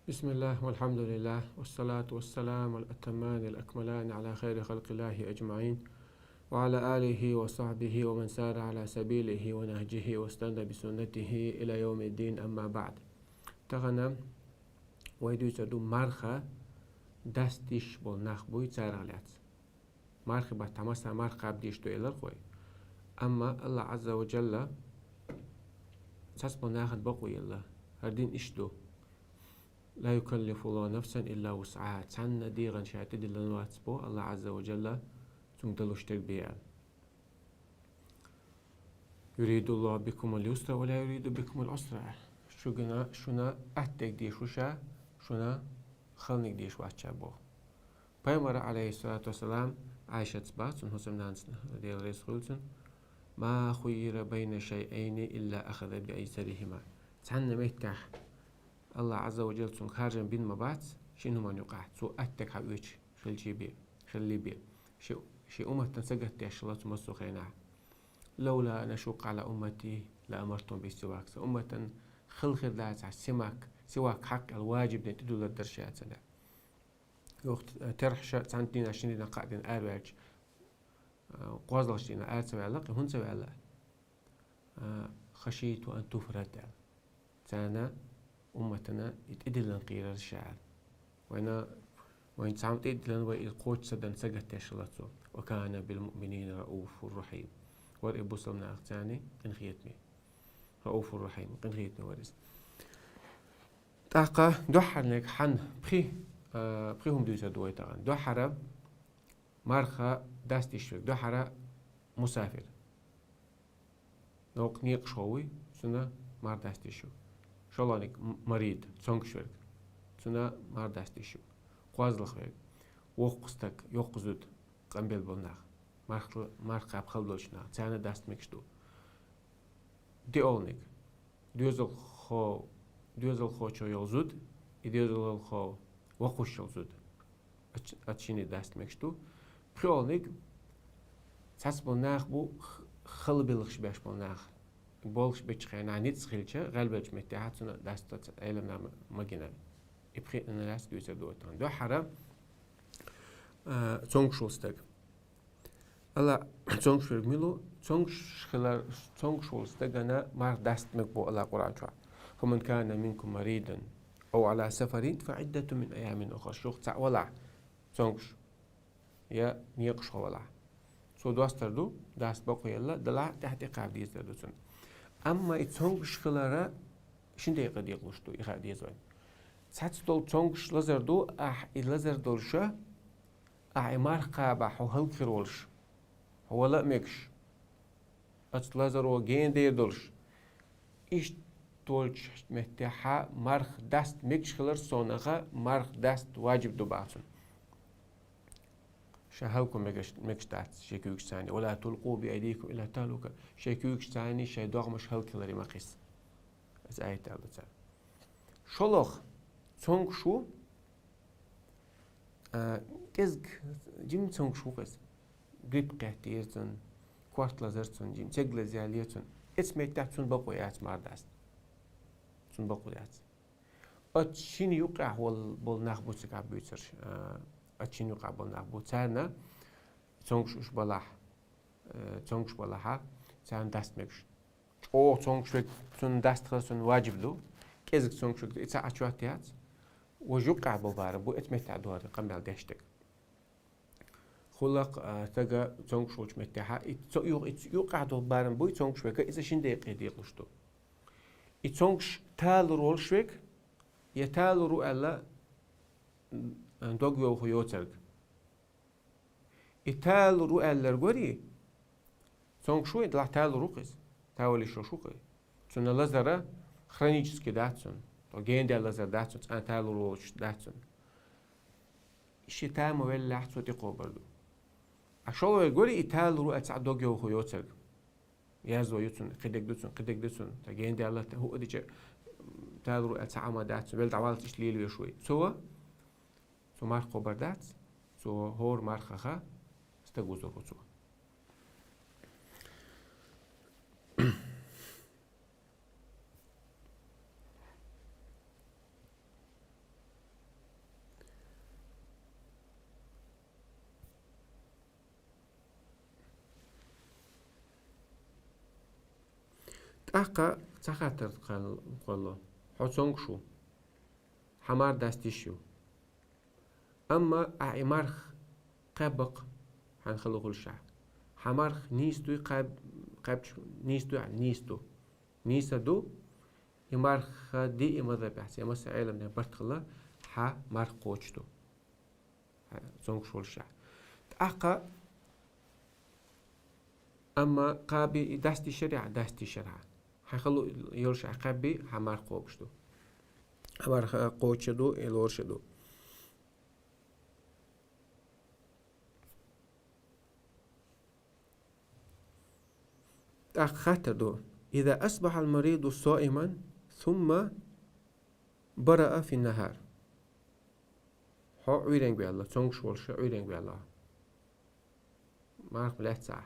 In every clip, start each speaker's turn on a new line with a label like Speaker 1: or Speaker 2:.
Speaker 1: بسم الله والحمد لله والصلاة والسلام الأتمان الأكملان على خير خلق الله أجمعين وعلى آله وصحبه ومن سار على سبيله ونهجه واستنى بسنته إلى يوم الدين. أما بعد تغنى ويدو يسدو مرخة دستيش بول نخبوي تسارغلات مرخة بتمسا مرخة بديش دو إلر خوي. أما الله عز وجل تسبو ناخد بقوي الله هردين إشدو لا يكلف الله نفسا إلا وسعها تسعنا ديغن شاتد لنواتسبو الله عز وجل تمدلوش تربيال يريد الله بكم اليسر ولا يريد بكم العسر. شنا أتك ديش وشا شنا خلنك ديش واتشا بو. پیغمبر عليه الصلاة والسلام عائشة باتن حسن نانسن رضي الله عنه ما خير بين شيئين إلا أخذ بأيسرهما. تسعنا ميتاح الله عز وجل تون خارجن بين مبات شنو ما يقع تو أتك حويش خلجي بي خلي بي شي أمة تنسقت تشلا تمسو خينا لولا نشق على أمتي لأمرتم بالسواك أمة خل خير ذات سماك سواك حق الواجب نتدو للدرشات سنة وقت ترح سنتين عشرين قاعدين أربعج قوازلشتين سوي علاق هون سوي علاق خشيت أن تفرد تانا أمتنا يتقدلن قير الشعر وين تعمت إدلن ويقوش سدن سجت تشلته وكان بالمؤمنين رؤوف رحيم ورئب سلمنا أختاني قنخيتني رؤوف رحيم قنخيتني ورز تاقا دوحر لك حن بخيهم دوسا دوي تغن دوحر مرخا داست الشرك دوحر مسافر نوق نيق شوي سنة مار داست الشرك شلونك مريض تونكشورك سنا مار داستيشو قوازلخ ويك وقستك يوقزود قنبل بولناخ مارخ قاب خلدوشنا تانا داست مكشتو دي اولنك دوزل خو چو يلزود دوزل خو وقوش يلزود اتشيني داست مكشتو بخي اولنك تاس بولناخ بو خلبلخش باش بولناخ بولش بتشخينا نيتس خيلشة غالبش متاحت سنة داستات علمنا مجنن يبخي أن الناس دوسة دوتان دو حرا تونغشولستك الله تونغشول ميلو تونغشولستك أنا ما داست مقبو الله قرآن شو فمن كان منكم مريضا أو على سفر فعدة من أيام أخرى شوخ تاع ولا تونغش يا نيقش ولا سو دوستردو داست بقو يلا دلا تحت قاب ديزدردو سن أما يتونغش خلارا شندي قد يقلشتو يخاد يزوين ساتس دول تونغش لازردو لازر دولشا إمار قابا حو هلكر ولش هو لا ميكش أتس لازر وجين دير دولش إيش دولش متاحة مارخ داست ميكش خلر سونغا مارخ داست واجب دو باسون شهوكم ميكش داست شيكوكش ثاني ولا تلقوا بأيديكم إلى تهلكة شيكوكش ثاني شي دوغمش هلكلري مقيس از آية الله شلوخ تونغ شو كزك جيم تونغ شو قز غريب قهتيرتن كوارت لازرتن جيم تجل زياليتن اسمه تحتون بقويات مارداست تون بقويات أتشين يقع بول نخبوت كابوتر أتشين يقع بول نخبوت تانا تونغ شوش بلاح تونغ شو بلاها تان داست مكش أو تونغ شو تون داست خلصن واجب له كزك تونغ شو إتسا أشواتيات وجوقع بوبارة بو اتمتع دوار قمل داشتك خلق تجا تونغ شوش متاحة يوقع دوبارة بو تونغ شوكا إذا شندق يديقلشتو تونغش تال رول شوك يتال رو ألا دوغيو خيوترك تال رو ألا رغوري تونغ شو يدلع تال روقز تاولي شو شوقي تون لازرة хронически датсон то генде лазер датсон анталуроч датсон ишита мовеллах соти қобарду ашол гори италуру ацадогё хоёцер язо ютсон қидек дутсон то генде алла ху диче талуру ацама датсон вел давалт ишлил шуй сова со мар қобар дат со хор мархаха стагузо хоцо أحقا تخاطر قالوا حصون شو حمار دستيشو أما أعمارخ قبق هنخلوه الشع حمارخ نيستو قب نيستو يعني نيسا دو إمارخ دي إمارة بحث إما سعيلم ده برتخلا ح مارخ قوشتو زونك شو الشع أحقا أما قابي دستي شريعة هنخلو يرشع قابي حمار قوشتو حمار قوشدو إلورشدو أخطدو إذا أصبح المريض صائما ثم برأ في النهار هو عيرين بالله تونغ شولش عيرين بالله ما لا تسع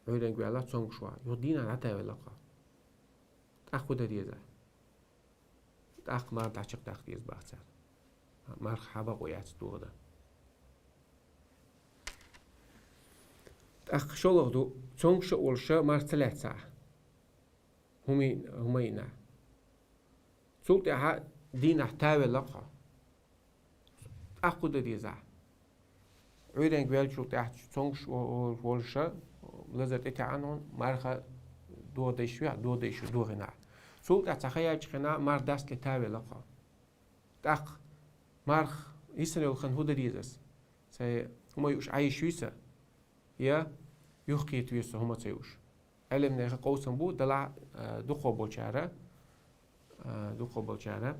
Speaker 1: عيرين بالله تونغ شوا يودينا على ولاقة أخو دريزة أخ ما بعشق تخديز بحثر ما حبا قويات دوغدا أخ شولغدو تونغ شولش ما ثلاث ساعة همينا سلطة ها دينا تاوي لقا أخو دريزة عيرين بالله سلطة تونغ شولش لازم عنهم مرخا دو ديشو دو غنا سلطة تخيل خنا مار دست لتاوي لقا أخ مرخ يسنى الخن هو دريزس سي هما يوش عايش يسا يا يحكي تويسا هما تيوش علم نيخ قوسن بو دلع دو قبول شارع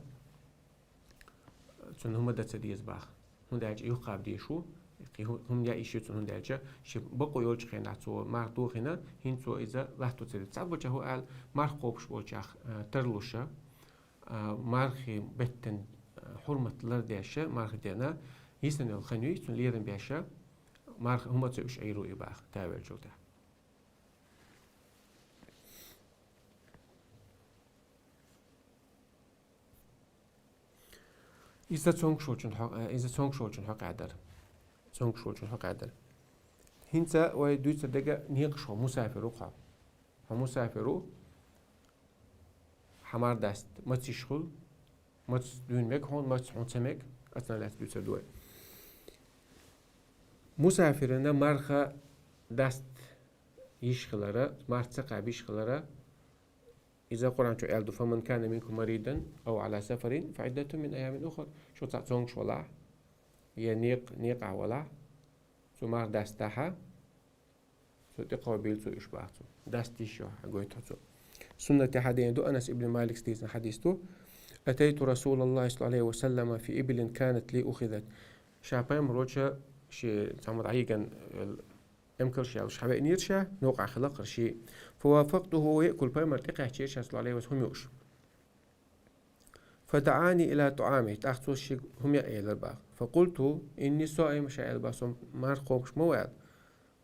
Speaker 1: چون هما دست ديز باخ هم داج يقاب ديشو هم يا إيشي چون هم داج شي بقو يولش خينا تو مار دو خينا هين تو إذا لحتو تريد صعب بوچه هو قال مار قوبش بوچه ترلوشا مارخي بتن حرمة لرداشة مارخ دينا يسن الخنوي چون ليرن بياشا مارخ هما تيوش عيرو إباخ تاويل جوده إذا تونغ شولشن حق عدل هنتا ويدويت دقا نيقشو مسافرو قا مسافرو حمار دست ما تشغل ما تدون مك هون ما تحون سمك أصلا لا تدويت دوي مسافرنا مرخا دست يشغلره مرتقى بيشغلره إذا قرآن شو قال فمن كان منكم مريضا أو على سفر فعدة من أيام أخرى شو تعطون شو لا هي نيق ولا شو مار دستها شو تقابل شو إشباعته دستي شو قويته شو سنة حدين دو أنس ابن مالك ستيزن حديثه أتيت رسول الله صلى الله عليه وسلم في إبل كانت لي أخذت شعبان مروجة شي تعمد عيقا يمكن شيء وش حبي نيرشة نوقع خلق شيء فوافقته يأكل بما ارتقى شيء صلى الله عليه وسلم يوش فدعاني إلى طعامه تأخذ شيء هم يأكل الباق فقلت إني صائم شيء الباصم مار قومش موعد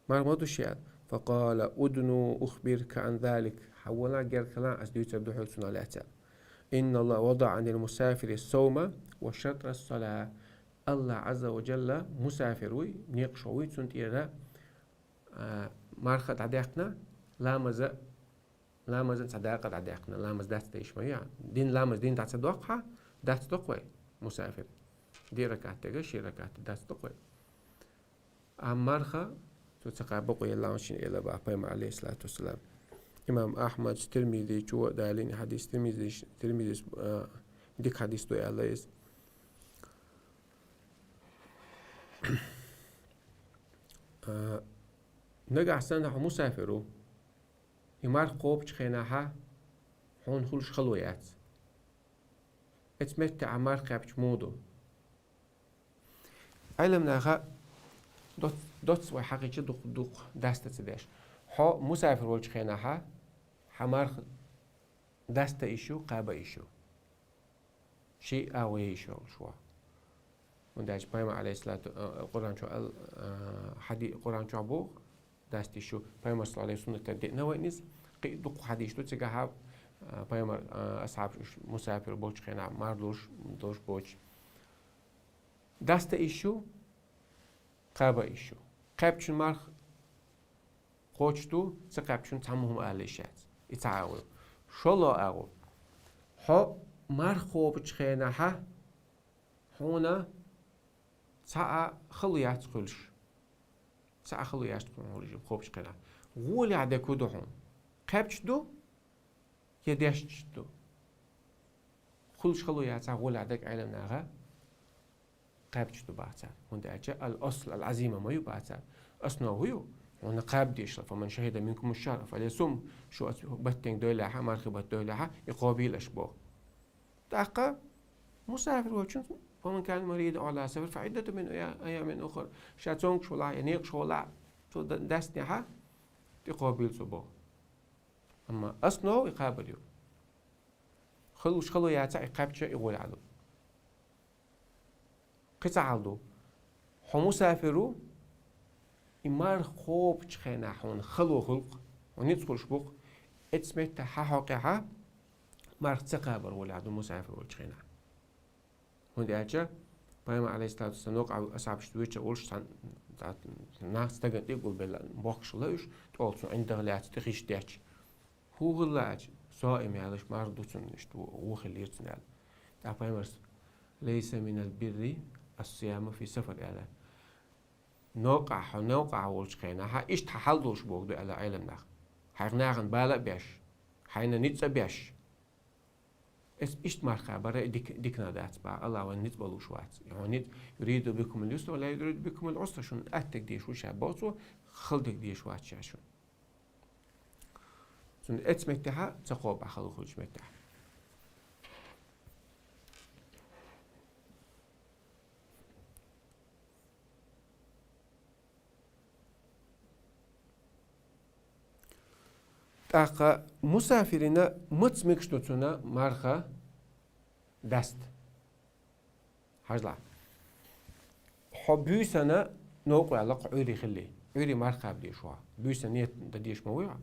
Speaker 1: مار مدو شيء فقال أدنو أخبرك عن ذلك حولا غير كلام أسديت بدو حلسنا لأتى إن الله وضع عن المسافر الصوم وشطر الصلاة الله عز وجل مسافروي نيقشوي سنتيرا مارخت عداقنا لامز صداقة عداقنا لامز دات تيشمية دين لامز دين دات صداقها دات تقوي مسافر دي ركعت تجا شي ركعت دات تقوي مارخة تتقابق يلا وشين إلى بابا عليه الصلاة والسلام إمام أحمد ترمذي جو دالين حديث ترمذي ديك حديث دو عليه نجح سنة مسافرو يمار قوب تخيناها هون خلش خلويات اتمت عمار قابش مودو علمنا خا دوت سوى حقيقة دوق دستة تداش ها مسافر ولش خيناها حمار دستة إيشو قابة إيشو شيء أوي إيشو شوا ونداش بايم عليه الصلاة القرآن شو حديث القرآن شو أبو دستي شو بايم صلى الله عليه وسلم تدق نوينز قيدوق حديث تو تجاه بايم أصحاب مسافر بوش خينا مارلوش دوش بوش دست إيشو قابة إيشو قابشون مار قوشتو سقابشون تمهم أهليشات يتعاون شلا أغو ها مرخوب تخينا ها هنا ساعة خليات قلش ساعة خليات قلش خوب تخينا غولي عدا كودو هون قابش دو يديش دو خلش خليات ساعة غولي عداك علم ناغا قابش دو بعتها هنا أجا الأصل العزيمة ما يبعتها أصلا هو هنا قاب ديش فمن شهد منكم الشهر فليصم شو بتين دولها مرخبة دولها يقابل أشباه تأقى مسافر وشون فمن كان مريض على سفر فعدة من أيام أخرى شاتونك شولا ينيق شولا تو دستنها تقابل صباه أما أصلا يقابل يوم خلوش خلو يعطي قابش يقول على قطع على مسافرو إمار خوب تخينا حون خلو خلق ونيتسخل شبوق اتسمت حقها مارخ تقابر ولا عدو مسافر ولا تخينا هون دي أجا بايما عليه الصلاة والسلام وقع أصحاب شتويتش أولش الناس تقن يقول بلا مبوكش لوش تقولسون عند غلات تخيش ديش هو غلاج صائم يالش ماردوسن نشتو وخل يرتنال تا بايما ليس من البر الصيام في سفر على نوقع ولش خينا ها إيش تحلدوش بوغدو على علم ناخ حيغناغن بالا بيش حينا نيتسا بيش إيش مرخا برا ديكنا دات با الله ونيت بلوش وات يعني يريد بكم اليسر ولا يريد بكم العسر شون أتك ديش وش عباسو خلدك ديش وات شاشون سون اتمتها تقوب خلو خلش متها تاقا مسافرين متمكشتوتنا مرخا دست حجلا حبي سنة نوقع لق عوري خلي عوري مرخا بديشوها بي سنة تديش مويا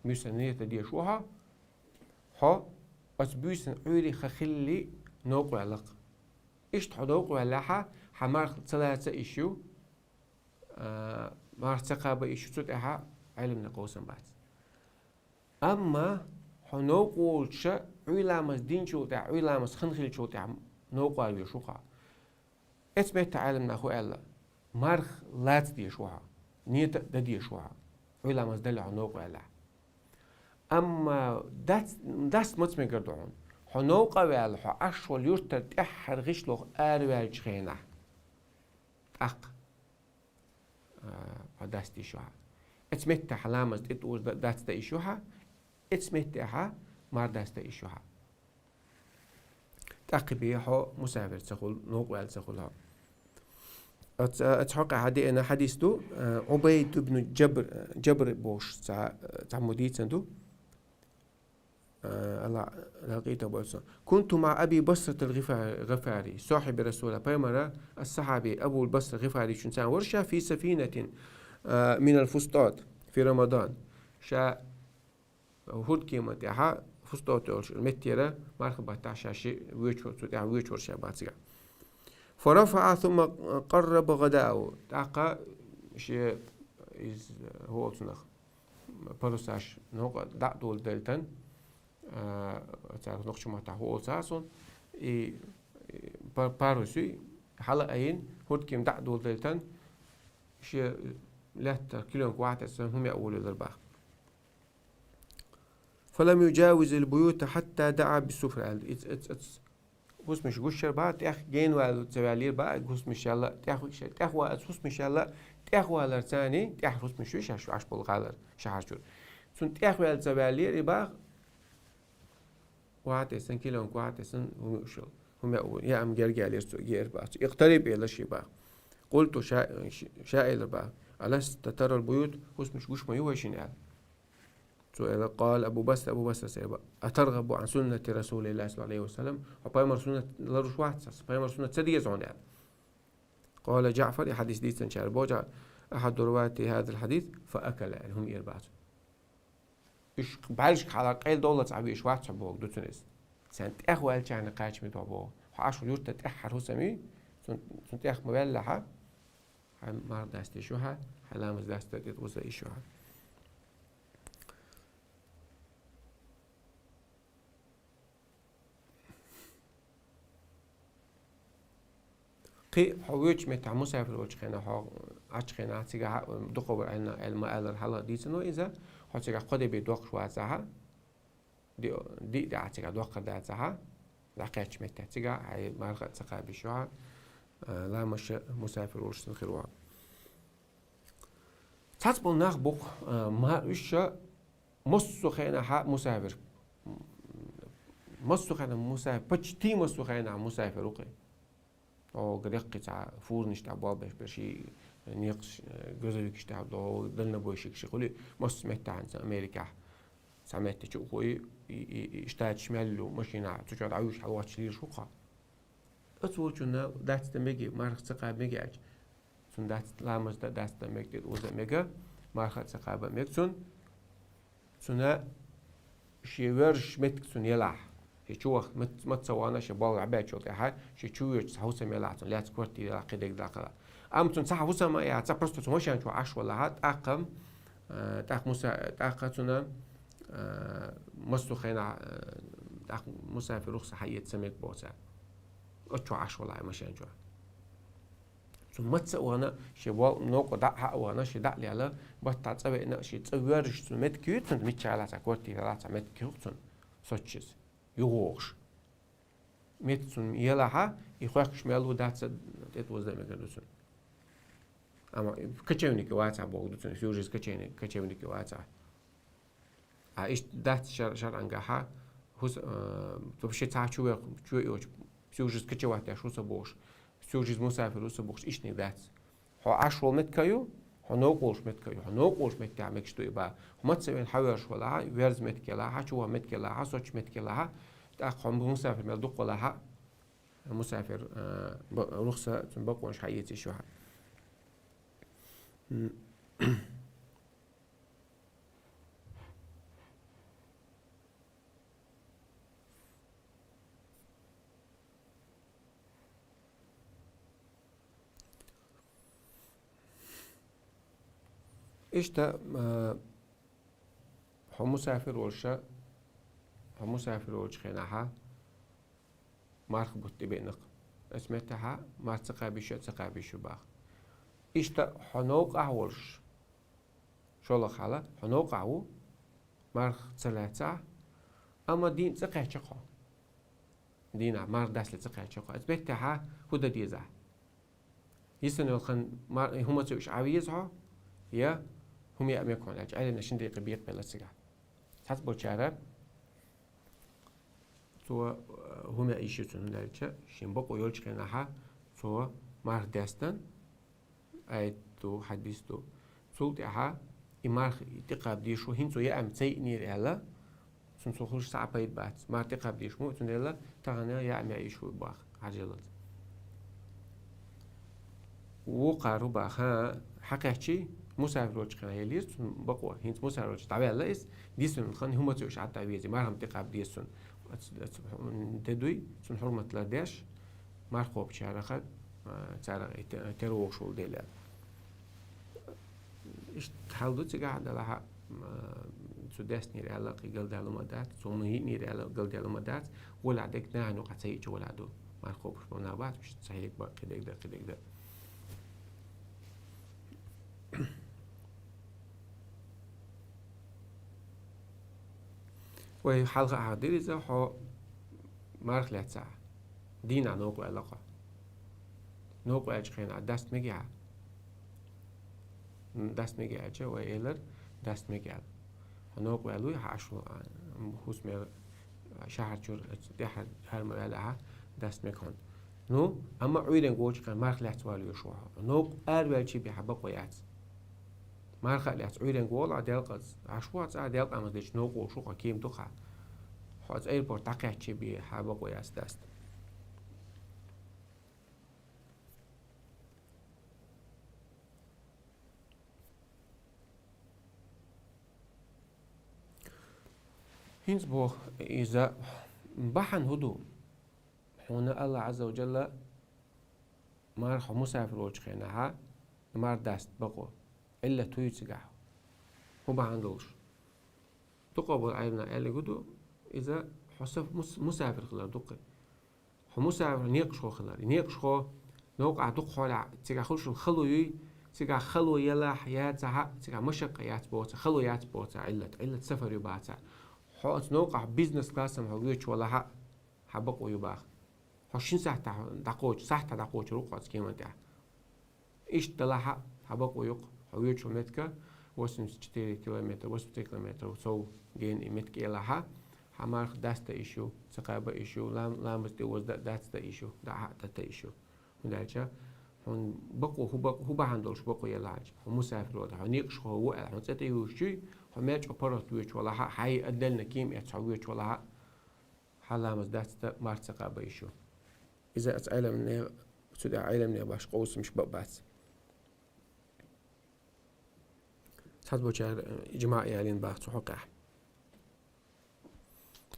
Speaker 1: بي سنة تديشوها ها بس بي سنة عوري خلي نوقع لق إيش تحدوقع لها حمار ثلاثة إيشو مار تقابل إيشو تدعها علم نقوسن بعد أما حنوقول شا علامة دين شو تاع علامة خنخل شو تاع نوقع بيشوها اسمه تعلم ناخو ألا مرخ لات ديشوها نيت ديشوها علامة دلع نوقع لا أما داست متسمى قردون حنوقع ويال حو أشوال يرتر تحر غشلوخ أروال جخينا أق داست ديشوها اسمه تعلامة تقول داست ديشوها اتسمتها مارداست إيشوها تعقبيها مسافر تقول نوقع تقولها أتحقق هذه أنا حديث دو عبيد بن جبر بوش تاع مديت سندو الله لقيته بوسا كنت مع أبي بصرة الغفاري صاحب رسول الله بيمرة الصحابي أبو البصرة الغفاري شنسان ورشة في سفينة من الفسطاط في رمضان شا هود كيما تاعها فسطاط المتيرة مرخبة تاع شاشي ويتشور شاباتيا فرفع ثم قرب غداءه تاقا شي هو تنخ بروساش نوق دع دول دلتن تعرف نقش ما تاع هو ساسون باروسي حلا أين هود كيم دع دول دلتن شي لات كيلو واحد هم يقولوا الأربعة فلم يجاوز البيوت حتى دعا بالسفرة غوس مش غوشر بعد تأخ جين والو تبالير بعد غوس مش الله تأخ وأسوس مش الله تأخ والر ثاني تأخ غوس مش وش عش بالغالر شهرجور سون تأخ والو تبالير يبقى واحد سن كيلو واحد سن هم يشل هم يقول يا أم جرجع لير بعد اقترب إلى شيء بعد قلت شائل بعد ألست ترى البيوت غوس مش غوش ما يوشين يعني سؤال قال أبو بس سيبا أترغب عن سنة رسول الله صلى الله عليه وسلم وبايمر سنة لروش واحد بايمر سنة تسدية زون يعني قال جعفر حديث دي تنشار بوجع أحد رواة هذا الحديث فأكل يعني هم يربعت إيش بعرفش على قيل دولة عبي إيش واحد شبوك دوتنس سنت أخوال كان قاش متوبوه حاشو يورت تأحر هو سمي سنت أخ مبلحة مار داستيشوها حلامز داستيت وزا إيشوها قي حويج متى مسافر وش خنا ها أش خنا تيجا دقوا أنا المال الحلا ديسنو إذا هتيجا قدي بدوق شو عزها دي عتيجا دوق ده عزها لقيتش متى تيجا هاي مرقة تقابل شو لا مش مسافر وش تنخروها تصبح نخبق ما إيش مصو خنا ها مسافر مصو خنا مسافر بتش تي مصو خنا مسافر وقي أو قريق تاع فورنش تاع بابش بشي نيقش جزويكش تاع دو دلنا بوشيك شغلي مص متى عن أمريكا سمعت تشوفي اشتاد شمال ومشينا تجار عيوش حوات لير شوقا أتوجنا دات تمجي مارخ تقاب مجاج سون دات لامز دات تمجي وزا مجا مارخ تقاب مجسون سونا شيورش متك سون يلاح شو ما تسوانا شباب عباد شو تحت شو يتحوس ميلاتون لا تكورتي لا قدك ذاك أم تنصح وسا ما يا تبرست تمشي شو عش ولا هات أقم تأخ مسا تأخذنا مستو خينا تأخ مسافر رخصة حية سمك بوسا أشو عش ولا مشي شو ثم تسوانا شباب نوق دع حق وانا شدع لي على بتعصب إن شيء تسويرش سمت كيوت متش على تكورتي لا تمت كيوتون سوتشز يوغش ميتسون يلاها يخوخش مالو دات وزا ميغدوسون اما كچوني كواتا بوغدوسون فيوجز كچوني كواتا ايش دات شر انغاها هوس توبشي تاچو چو يوج فيوجز كچواتا شو سبوش فيوجز مسافر سبوش ايش ني دات هو عشرو متكيو هنوقوش متكيو هنوقوش متكامك شتو يبا هما تسوين حوارش ولا ويرز متكلا شو متكلا سوتش متكلا تأخذ مسافر ملدوق ولا ها مسافر رخصة تنبقى وش حياتي شو ها إيش تا هم مسافر ورشة هم مسافر ورش خناها مارخ بوت بينق اسمتها ما تقابي شو باخ إيش تا حنوق أهورش شو الله خلا حنوق أهو مارخ ثلاثة أما دين تقع شقة دينا مارخ داس لتقع شقة اسمتها هو ديزا يسنو خن هم تسويش عويزها يا هم يأمكن أجعل نشين دقيقة بلا سجع حسب الشارع سو هم يعيشون لالشة شين بقوا يولش كناها سو مارخ داستن أي تو حديث تو سولتها إمارخ تقاب ديشو هين سو يأم تي نير إلا سن سو خلش صعب يبات ما تقاب ديش مو تندلا تغنى يأم يعيشوا باخ عجلت وقارو باخا حكاكي مسافر وش خنا يلير بقوا هنت مسافر وش تعبان لا إس ديسون خان هم توش على تعبيزي ما هم تقاب ديسون تدوي سن حرمة لداش ما خوب شارخة تعرف تروح شو ديلا إيش تحاولوا تقعد لها سوداس نير على قل دالو مدات ثم هي نير على قل دالو مدات ولا عندك نحن قتيج ولا عدو ما خوب شو نابات مش صحيح بقى كده وهي حلقة عادية إذا هو مارخ لا تسع دينا نوقو علاقة نوقو أجخين دست مجيء دست مجيء أجا وإيلر دست مجيء نوقو علوي عشرة خوس مر شهر جور ده هر مرحلة دست مكان نو أما عيدن قوش كان مارخ لا توالي شوها نوق أول شيء بيحب قويات مارخ لا عيدن قول عدل قز عشوات عدل أما ديش نوقو شو كيم دخل خاص ایرپورت تاکه چی بی حبا قیاس دست. هنز بو إذا بحن هدو هنا الله عز وجل مار مسافر وجه خناها مار دست بقو إلا توي تجاه هو بحن دوش تقابل عيبنا اللي قدو إذا حسب مسافر خلال دقة هو مسافر نيقش خو خلال نيقش خو نوقع دق حول تيجا خلش الخلوي تيجا خلو يلا حياتها تيجا مشقيات بوتا خلويات بوتا علة سفر يباتا حوت نوقع بيزنس كلاس محويش ولا حبق ويباخ حشين ساعة دقوش ساعة دقوش روقات كيما تاع إيش تلاها حبق ويق حويش ومتك وسم 4 كيلومتر وسم 3 كيلومتر وصو جين متك إلها حمار داستا إيشو سقابة إيشو لامس دي وز داستا إيشو داستا إيشو ودالشا هون هو بهندلش بقوا يلاج هو مسافر وده هنيقش هو هون تتي وشي هماش أبرت ويش ولا حي أدلنا كيم يتسويش ولا حلا مس داستا مارتسقا بيشو إذا أتعلم من سود علم من باش قوس مش بس حسب شعر إجماع يالين باخت حقه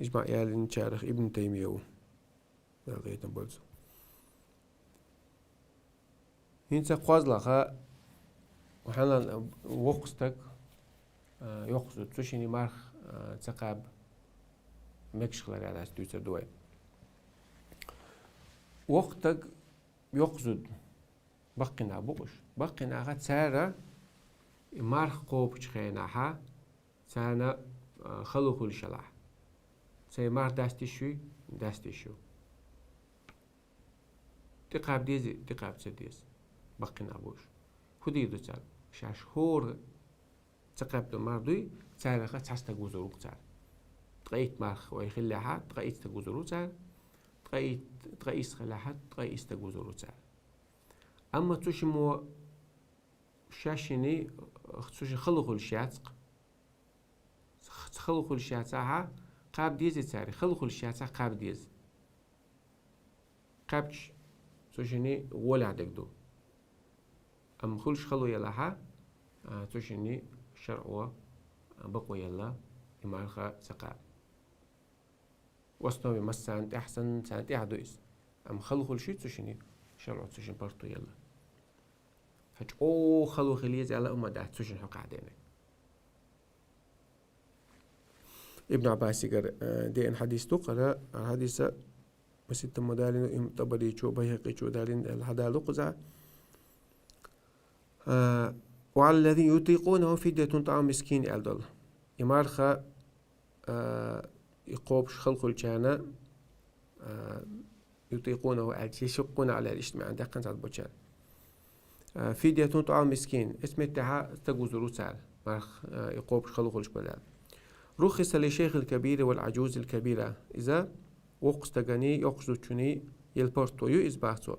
Speaker 1: إجماع يالين شارخ ابن تيمية لغاية بولز هنسا قوازلها وحنا وقستك يقصد تشيني مارخ تقاب مكشخلر على استويتر دوي وقتك يقصد بقنا بقنا غات سارة مارخ قوب تشخيناها سانا خلو كل شلاح سي مار داستي شو تقاب ديزي تقاب تسديس بقنا بوش خدي دو تال شاش هور تقاب دو مردوي تسارة تحستا جوزروك تال تقيت مارخ ويخليها تقيت تجوزرو تال تقيس خلاحات تقيس تجوزرو تال أما تشمو شاشني تشي خلقوا الشاتق خلقوا الشاتها قاب ديزي تاري خلقوا الشاتها قاب ديز قابش تشيني ولا عندك دو أم خلش خلو يلاها تشيني شرعوا بقوا يلا إمارخا سقاب وصنوي مسانت أحسن سانت إعدويس أم خلقوا الشي تشيني شرعوا تشين برتو يلا فج أو خلو خليز على أمة ده تشين حق عدينك ابن عباس يقر دي ان حديث تقرأ حديث مسيت مدالين ام طبري شو بيهقي شو دالين الحدا لقزع وعلى الذين يطيقونه فدية طعام مسكين ألدل يمارخا يقوبش خلق الجانا يطيقونه يشقون على الاجتماع عند قنص البوشان فدية طعام مسكين اسمتها تجوزرو سال مارخ يقوبش خلق الجبلال رخص للشيخ الكبير والعجوز الكبيرة إذا وقستغني يقصدوني يلبرتو يزباحتو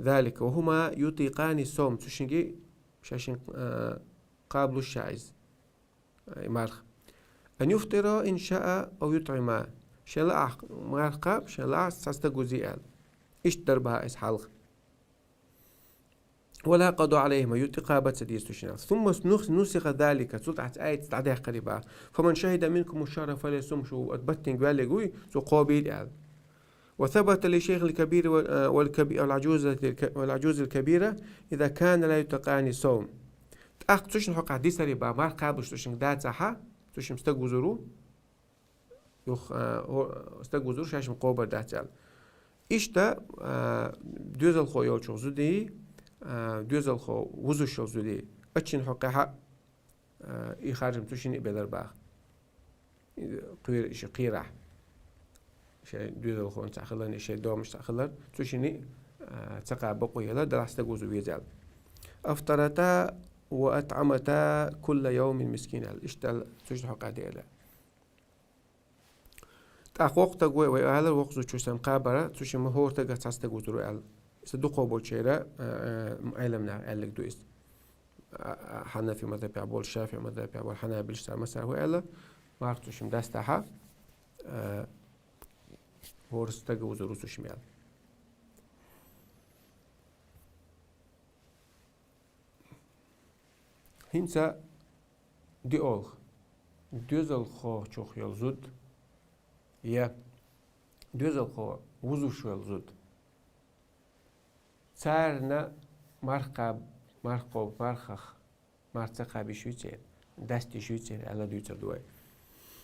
Speaker 1: ذلك وهما يطيقان الصوم تشنجي شاشين قابل الشاعز مارخ أن يفطر إن شاء أو يطعما شلاع مارقاب شلاع ساستغوزيال إيش دربها إس حلق ولا قضوا عليهما يتقابة سديستشنا ثم نسخ ذلك سلطعت آية تعديها قريبا فمن شهد منكم الشهر فليصم شو أتبتن قال سو قابيل يعني وثبت للشيخ الكبير والعجوز الكبيرة إذا كان لا يتقاني صوم تأخذ تشن حق حديث ريبا ما قابلش تشن دات صحة تشن مستجوزرو يخ استجوزرو شاش مقابر داتال إيش تا دوزل خويل شو زودي دوزل خو وزو شو زودي أتشن حقها يخرج تشن بدر باخ قير إيش قيرة شيء دوزل خو أنت أخلنا شيء دوم مش أخلنا تشني تقع بقوي لا درست جوزو بيزال أفطرتا وأطعمتا كل يوم مسكين الاشتل تشن حق عديلا وقت قوي وعلى الوقت تشوسم قابرة تشوسم مهور تجا تستجوزرو على صدقوا بولشيرة علمنا على دويس حنفي مذهب أبو الشافعي مذهب أبو الحنابلة مثلا هو على ما تشوسم دستها هور استجوزرو تشوسم على هنسا دي أول دوزل خو شوخ يلزود يا دوزل خو وزو شو يلزود سارنا مرقب مرخخ مرتقب شويتين دستي شويتين على دوتر دوي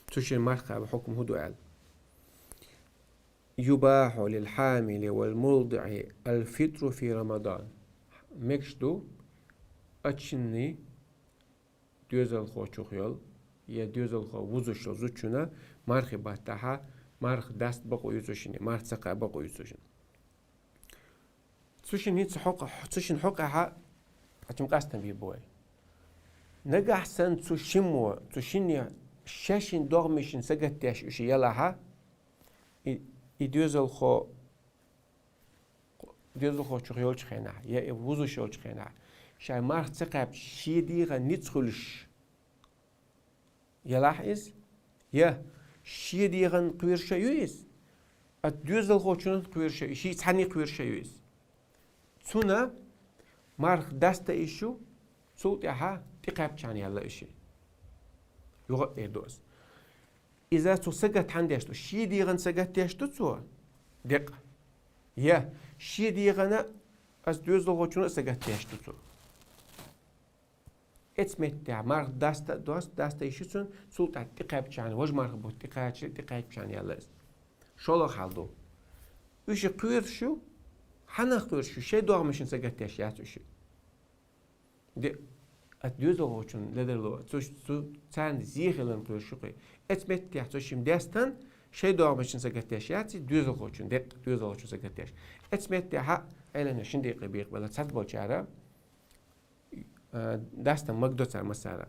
Speaker 1: تشين مرقب حكم هدو على يباح للحامل والمرضع الفطر في رمضان. مكشدو أتشني دوزل خو چوخيول يا دوزل خو وزوشو زوچونا مارخي باتاها مارخ دست بقو يزوشني مارخ سقا بقو يزوشن تسوشن هيت تسوشن حقها أتم قاستن بي بوي نجح سن تسوشمو تسوشني شاشن دوغمشن سقتيش وشي يلاها دوزل خو چوخيول چخينا يا وزوشو چخينا شاي مارخ سقاب شيديغا نيتخلش يلاحظ يا شيديغن قوير شيويس الدوزل خوشون قوير شيويس شي تاني قوير شيويس تسونا مارخ داستا إيشو صوت يها تقاب كان يلا إيشي يغط إيدوس إذا تو سقط عنديشتو شيديغن سقط يشتو تسوا دق يا شيديغن از دوزل خوشون سقط يشتو تسوا اتمتع مارخ داستا يشتون صوت تقاب كان وج مارخ بوت تقاب كان يلا شلو خالدو وش قوير شو حنا قوير شو شيء دوغ مشين سقط يشياتو شو دي اتدوزل خوشون لدرلو تو تان زيخلن قوير شو قوي اتمتع توشيم داستان شيء دوغ مشين سقط يشياتي دوزل خوشون دق دوزل خوشون سقط يش اتمتع ها ايلن شندي قبيق بلا تصدبو چارا داستان مقدو تر مسارا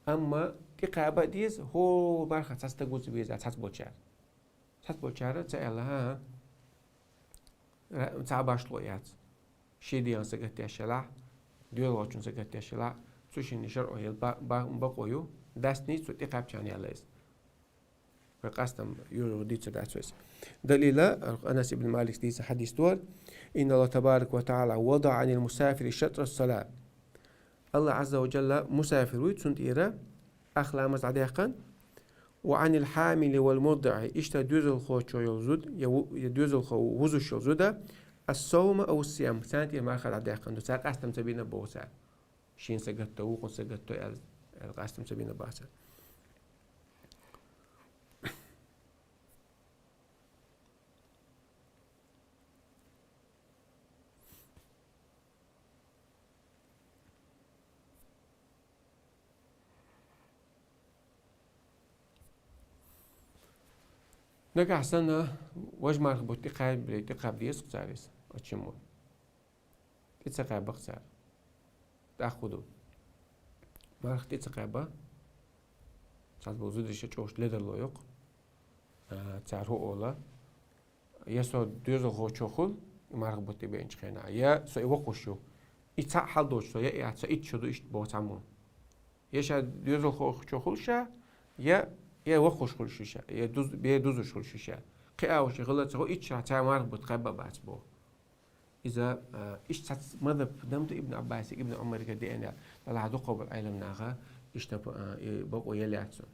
Speaker 1: اما تقابة ديز هو بارخة تستقوز بيزا تصدبو چار تصدبو چارا تعالها تعباشلو يات شيديان سقط يشلا دوزل خوشون سقط يشلا سوشين نشر اوهيل بقويو داست نيت سو تقاب چان ياليز فقاستم يورو ديتو داتوس دليل أنس بن مالك ديس حديث دول إن الله تبارك وتعالى وضع عن المسافر شطر الصلاة الله عز وجل مسافر ويتسند إيرا أخلامز عديقا وعن الحامل والمرضع إشتا دوزل خو يلزود يدوزل خو وزو شلزودا الصوم أو الصيام سانت إير مارخد عديقا دو ساق أستم سبينا بوسا شين سقطو وقن سقطو القاستم سبينا باسا نجح سنة وجمع بتقاب ديس قصاريس أتشمون تتسقى بقصار تأخذه مارخ تتسقى ساعات بوزود الشيء لدر لويق تعرفه أولا يسوع دوزو خو شخول مارخ بتي بينش خينا يا سو يوقشوا يتسع حال دوش سو يا يتسع يتشدو إيش بوتعمون يشا دوزو خو شخول شا يا وقش خل شيشة يا دوز خل شيشة قاء وشغلة هو إيش تعمر بتقبل بعتبه إذا إيش ماذا دمت ابن عباس ابن عمر كده أنا طلع دقوا بالعالم ناقة إيش بقوا يلعتون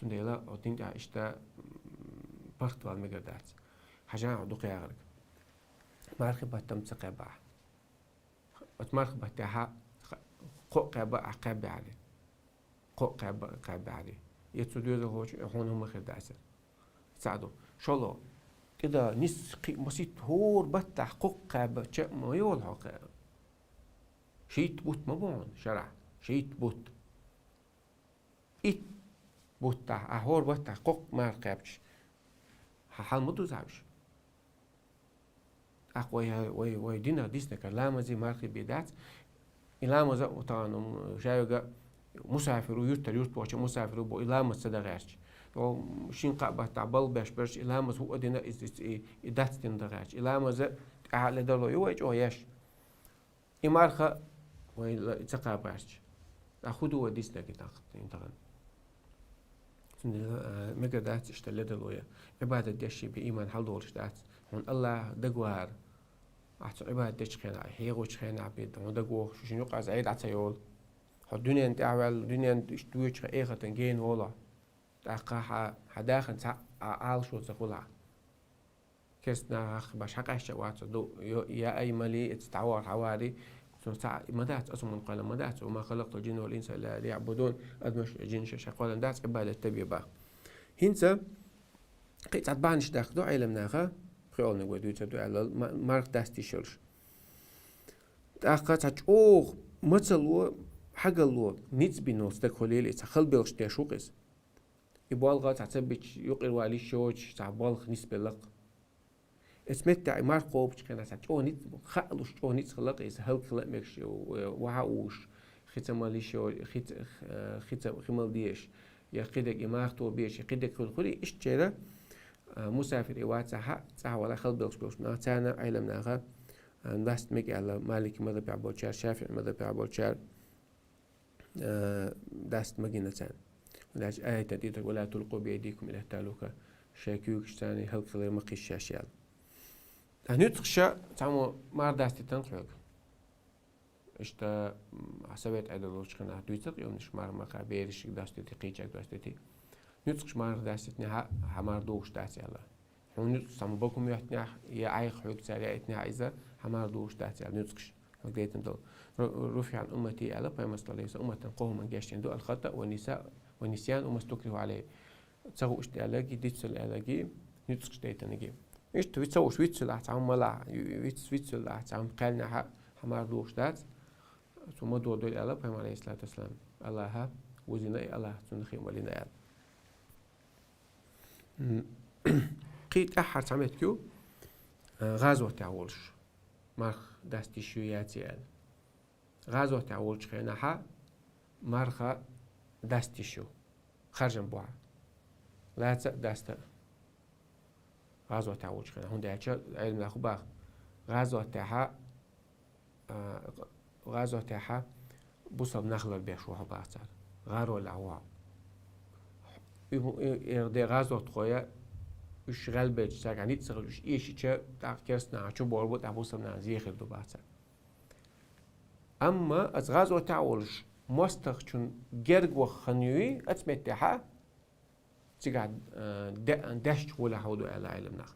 Speaker 1: سنديلا أتين إيش برت والمجردات حاجة دقيقة غير مركب تم تقبع وتمركب تها قبع قبع عليه قبع عليه يتسوديو هو هون هم خداسة ساعدوا شلون كده نسقي مسيت هور بتح قق بتش ما يول حق شيت بوت مبون شرع شيت بوت إت بوتح هور بتح قق ما قابش حال مدو زعش أقوى وي دينا ديسنا كلام زي ماركي بيدات إلام زا وطانم شايفة مسافر ويرت بوش مسافر وبو إلام الصدقاش و شين قابة تعبال باش إلام هو دينا إدات تندقاش إلام زا على دلو يواج أو ياش إمارخة ويتقاباش أخذوا وديس لك تنتقل مقدات اشتلي دلويا عبادة ديشي بإيمان حل دورش دات هون الله دقوار أحسن عبادة ديش خينا هيغوش خينا عبيد هون دقوه شو يقع زعيد عتيول الدنيا انت اول الدنيا انت اشتويش ايغه تنجين ولا تاقا حداخن عال شو تقولها كسنا باش حق شوات دو يا اي ملي تتعور حواري مدات اصلا قال مدات وما خلقت الجن والانس الا ليعبدون ادمش جن شقال دات عباده تبيبا هنسا قيت عبانش داخدو علمناها خيال نقول دويتر دو على مارك دستي شلش أخذت أوه مثل حاجة لو نيتس بينوس تكوليل إتخل بيلش تشوقس يبالغ تعتبر يقر والي شوج تعبالغ نسبة لق اسمت تاع مار قوب كان سات أو نيت خالوش أو نيت خلق إس هل خلق مكش وعاوش ختمالي شو ختمال ديش يا قدك إمار تو بيش قدك كل خلي إيش ترى مسافر إيوات صح ولا خل بيلش بيلش ناتانا علم ناخا دست مك على مالك مذهب أبو بكر شافعي مذهب أبو بكر دست مجينا تان لاش آية تديت ولا تلقوا بأيديكم إلى التهلكة شاكيوك ثاني هل خلي مقيس شاشيال هنتخشى تعمو مار دست تنقلق إشتا حسابات عدلوش كنا دويتق يومش مار مقا بيرش دست تقيجك دست تي نتخش مار دست نها حمار دوش دست يلا هون تعمو بكم يحتنا يا عايق حوك تاري إتنا عايزة حمار دوش دست يلا نتخش هقديت ندل رفع عن أمتي على بما صلى الله أمة قوم جاشين دو الخطأ والنسيان وما استكرهوا عليه تسووا اشتعلاقي ديتسل علاقي نتخش ديتنجي إيش تبي تسوي ويتسل أحتعم ملا ويتسل أحتعم قالنا حمار دوش دات ثم دو دول على بما عليه الصلاة والسلام الله وزنا الله تنخيم ولنا قيت أحد سمعت كيو غازوة تعولش مارخ دستي شوياتي غازوة تعولش خيناها مارخا دستي شو خرجن بوعا لا دست غازوة تعولش خينا هون دايتشا علم لاخو باغ غازوة تاعها بوصل نخلل بيشوها باغتار غارو العوا يردي غازوة تخويا وش غلبة تاعك عني تسغل وش إيش تشا تاع كيسنا شو بوربو تاع بوصل نا زيخر دو باغتار أما از غازوة تعولش مستخ چون جرگ و خنیوی اتمت تها تقعد دشت ولا حودو على علم نخ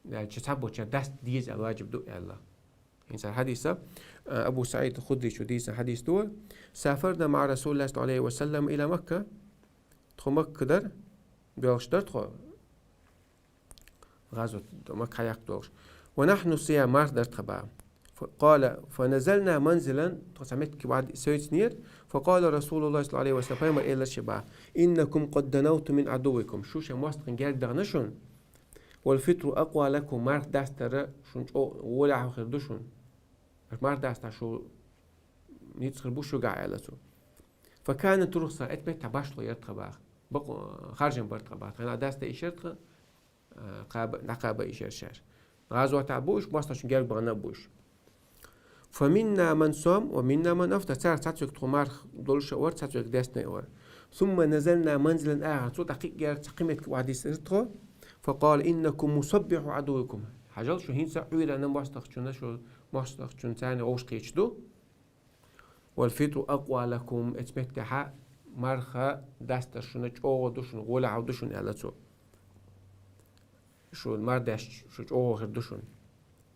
Speaker 1: يعني تسبو دست ديز الواجب دو الله إنسان حديثة أبو سعيد الخدري شو ديز حديث دو سافرنا مع رسول الله صلى الله عليه وسلم إلى مكة تخو مكة در بيوش در تخو غازوة مكة يقدوش ونحن صيام مار در تخبا قال فنزلنا منزلا تسميت كبعد سويت نير فقال رسول الله صلى الله عليه وسلم فيما إلى الشباب إنكم قد دنوت من عدوكم شو شمواستقن جال دغنشون والفطر أقوى لكم مار داستر شون ولا خير دشون مار داستر شو نيتخر بوشو قاع على فكانت رخصة اتمت تباشلو يرتخبا بقوا خارجن برتخبا أنا داست إشرت نقابة إشر شر غازوة تعبوش باستشون جال بغنا بوش فمنا من صام ومنا من أفطر صار تاتوك تخمار دولش أور تاتوك داستنا أور ثم نزلنا منزلا آخر صوت دقيق جار تقيمة وعدي سرتخو فقال إنكم مصبح عدوكم حاجل شو هين سعويل أنا مواستخ شو مواستخ شون تاني أوش قيشدو والفطر أقوى لكم اتمتها مرخا داستر شنو أو دوشن ولا عودوشن على تو شو المار داش شو أو غير دوشن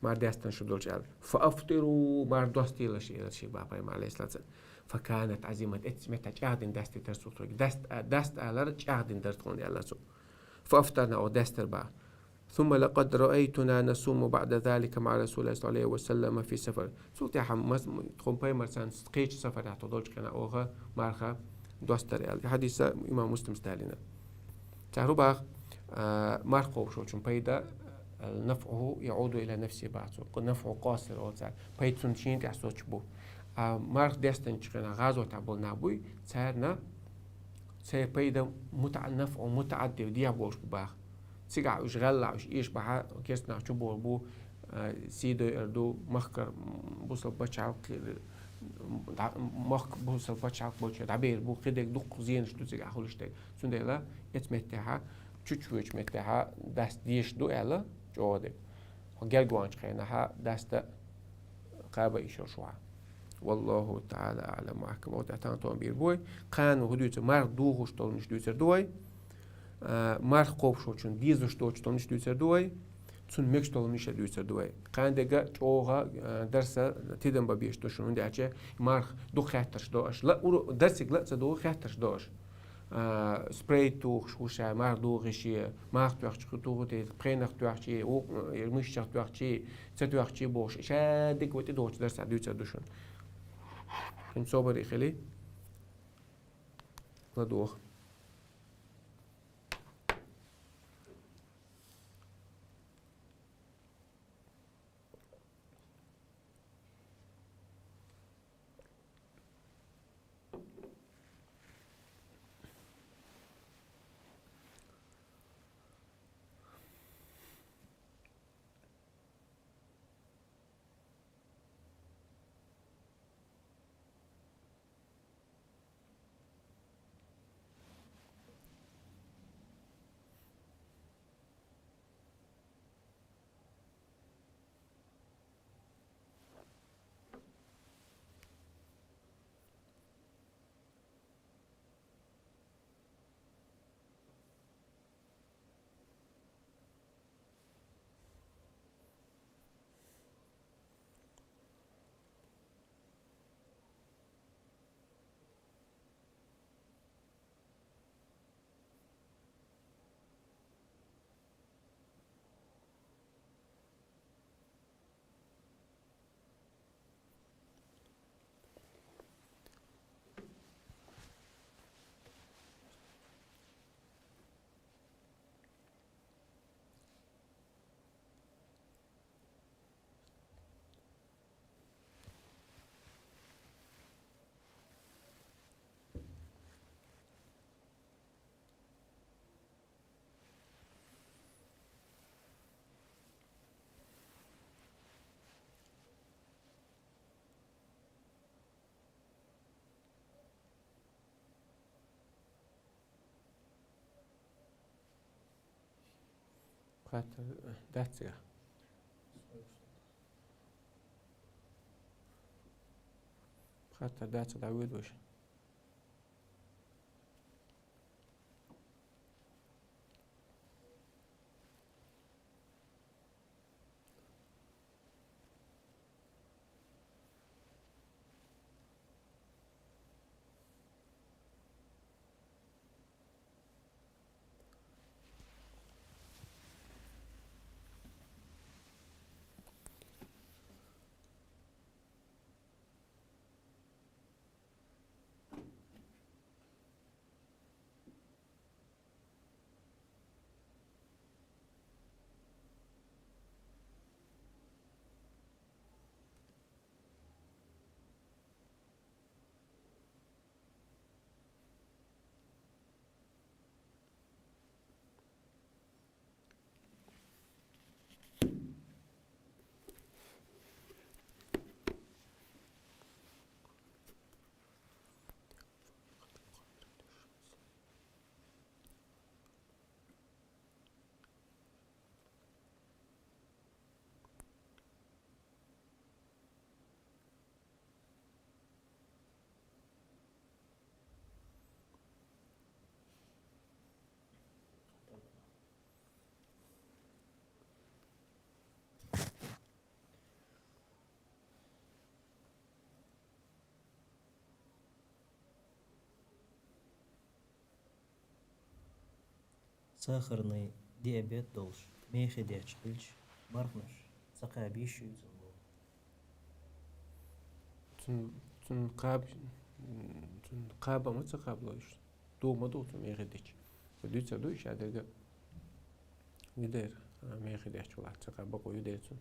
Speaker 1: مار داستن شو دولش على فأفطروا مار دوستي لشي بابا عليه الصلاة والسلام فكانت عزيمة اتمتها جاهدين داستي ترسوترك داست على جاهدين درتقون على تو فأفطرنا أو داستر با ثم لقد رأيتنا نصوم بعد ذلك مع رسول الله صلى الله عليه وسلم في سفر سوت يا حم تقوم باي مرسان سقيش سفر حتى دولش كان أوها مارخا دوستر حديث إمام مسلم ستالنا تعرف بقى مارخو شو شون بايدا نفعه يعود إلى نفسه بعد نفعه قاصر أو تعال بايتون شين تحسوش بو مارخ داستن كان غازو تعبول نابوي صارنا سي بايدا نفعه متعدي ودي بوش بقى سيقع وش غلع وش إيش بها كيسنا شو بو سيدو إردو مخكر بوصل بتشعق مخ بوصل بتشعق بوش دعبير بو قدك دق زين شو تسيقع خلش تك سندلا يتمتها تشوش متها دست ديش دو إلا جوادك وجل جوانش خينها دست قابة إيش شوها والله تعالى أعلم وأحكم وتعتان توان بيربوي قانو هدوت مار دوغوش طول مش دوتر دوي مار خوب شو چون ديزوش طول مش دوتر دوي چون ميكش طول مش دوتر دوي قان دقا جوها درسة تدم ببيش دوشون دي عجة مار دو خاترش دوش لا درسك لا تدو خاترش دوش سبراي توخ وشا مار دوغشي مار توخش خطوتي برينخ توخشي او مش توخشي توخشي بوش شادك وتي دوش درس عدو تدوشن كم صوبر إخلي لدوخ خاطر داتسيا خاطر داتسيا داوود وش
Speaker 2: Сахарный диабет долж. Мехи дячкыльч. Мархнаш. Сакабиш юзанбо.
Speaker 1: تن قاب تن قابا ما تقابلوش دو ما دو تن يغديش ودو تسدو إيش هذا يدير ما يغديش ولا تقابا قو يدير تن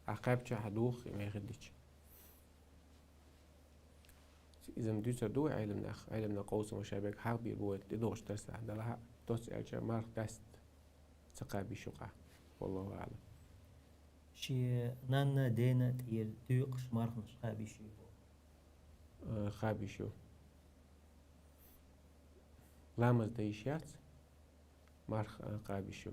Speaker 1: عقاب تحدوخ ما يغديش إذا مدو تسدو علمنا قوس مشابك حربي بوت لدوش تسع دلها توس أجا مارك دست تقابي شقع والله أعلم
Speaker 2: شي نانا دينا تيل تيقش مرخنش خابيش يبو.
Speaker 1: خابي شو لامز ديشيات مارخ قابي شو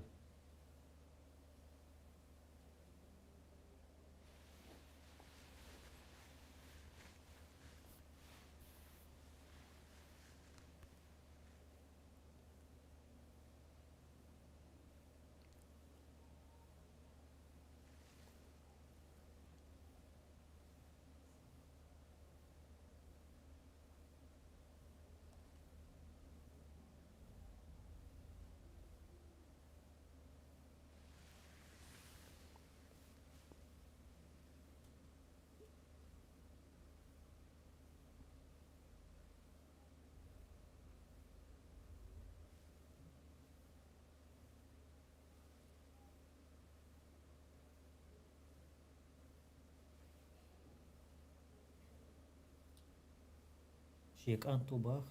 Speaker 2: شيك أنتو باخ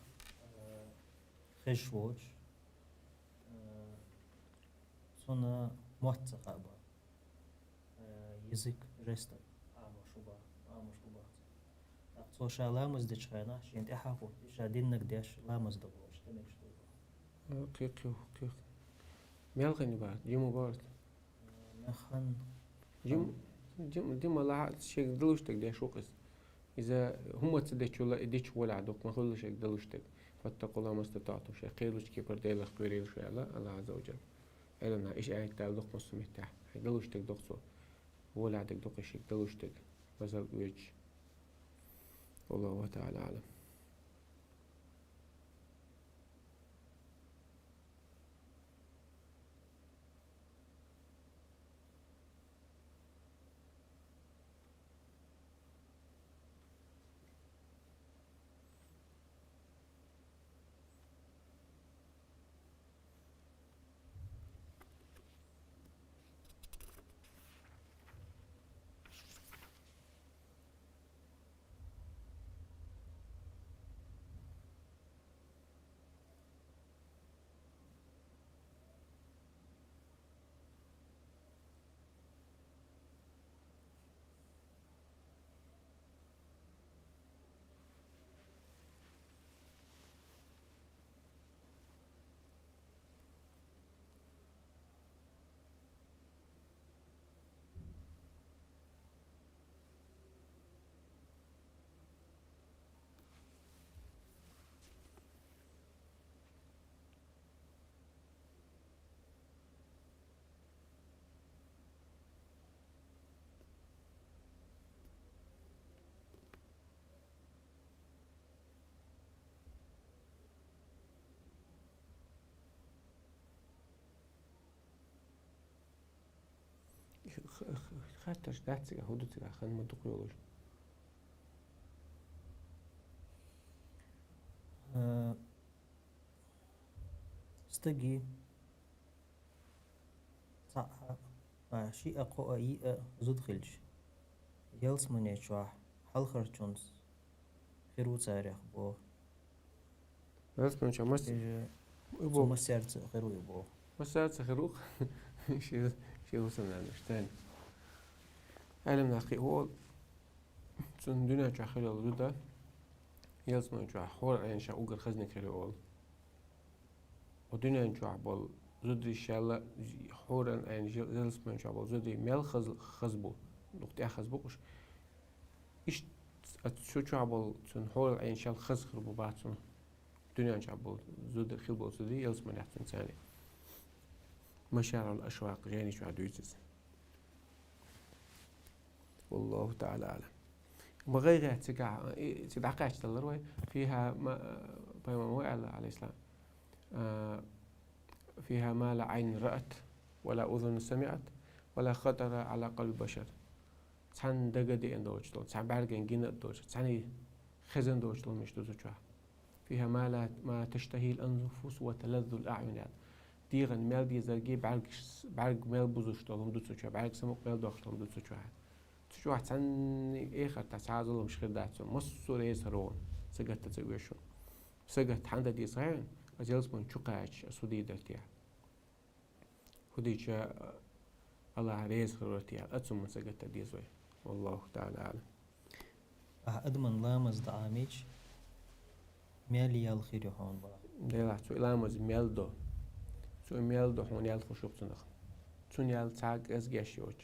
Speaker 2: خش ووش صنا موثقة با يزك رستك آمش باخ أقصو شا لامز ديش خينا شين تحافو شا دينك ديش لامز دبوش تمك شتو
Speaker 1: اوكي ميلغني بعد جيمو بارد
Speaker 2: نخن
Speaker 1: جيم الله شيء دلوشتك ديش وقس إذا هم تصدق ولا إديش ولا عدوك ما كل شيء دلوشتك فاتقوا الله ما استطعتم شيء قيلوش كي بردي لك قيريل شيء الله عز وجل إلنا إيش أيك تعلق مص متاح دلوشتك دقصو ولا عدك دق شيء دلوشتك بزل ويج والله تعالى أعلم. خاطرش داتسك هودتك خان ما تقولوش
Speaker 2: استجي صح شيء أقوى أي زود خلش يلس من يشوح حل خرجونس خيرو تاريخ بو
Speaker 1: بس من شو مس
Speaker 2: ثم مسيرت خيرو يبو
Speaker 1: مسات سخروق شيء وصلنا نشتان علم نقي هو تون دنيا جا خير الودا يلس من جا حور عين شا أوجر خزنة خير أول ودنيا جا بول زودي شالا حور عين يلس من جا بول زودي مال خزبو نقطة خزبوش إيش شو جا بول تون حور عين شال خربو بعدين دنيا جا بول زود خير بول زودي يلس من يحسن ثاني مشاعر الأشواق يعني شو عدويتس والله تعالى أعلم بغير تدعقاش تلروي فيها ما بيوم على الإسلام فيها ما لا عين رأت ولا أذن سمعت ولا خطر على قلب بشر تان دقدي إن دوجتل تان بعرقين جينا دوج تاني خزن دوجتل مش دوجتها فيها ما تشتهي الأنفس وتلذ الأعين ديغن ميل دي زرقي بعرق ميل بوزوشتلهم دوتسوشا بعرق سموك ميل دوشتلهم دوتسوشا تشو واحد تاني إخر تسعازلهم مش خير داتسون مصو ريس هرون سجت تسويشو سجت حندا دي صحيح أجلس من شقاش سودي دلتيا خديجة الله ريس خيرتيا أتسم من سجت دي زوي والله تعالى أعلم
Speaker 2: أدمن لامز دعاميج مالي الخير هون با
Speaker 1: ديلا سو لامز ميلدو سو ميلدو هون يال خشوب تنخ تون يال تاج أزجاش يوج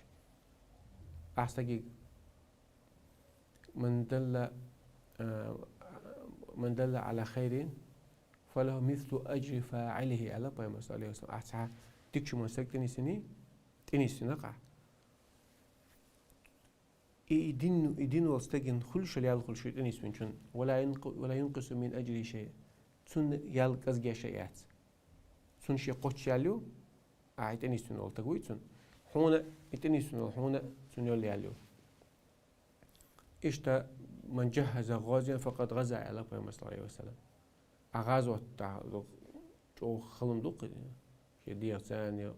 Speaker 1: أحسن من دل على خير فله مثل أجر فاعله على بيوم صلى الله عليه وسلم أحسن تكشف من سكتني سني تني سنقع يدين واستجن كل شيء يال كل شيء تني سنشون ولا ينقص من أجر شيء سن يال كزجا شيئات سن شيء قط يالو تني سن ولا تقوي سن هنا تني سن هنا سن يالو إشتا من جهز غازيا فقد غزا على بيوم صلى الله عليه وسلم أغازو تاع جو خلم دوق شدير ثانية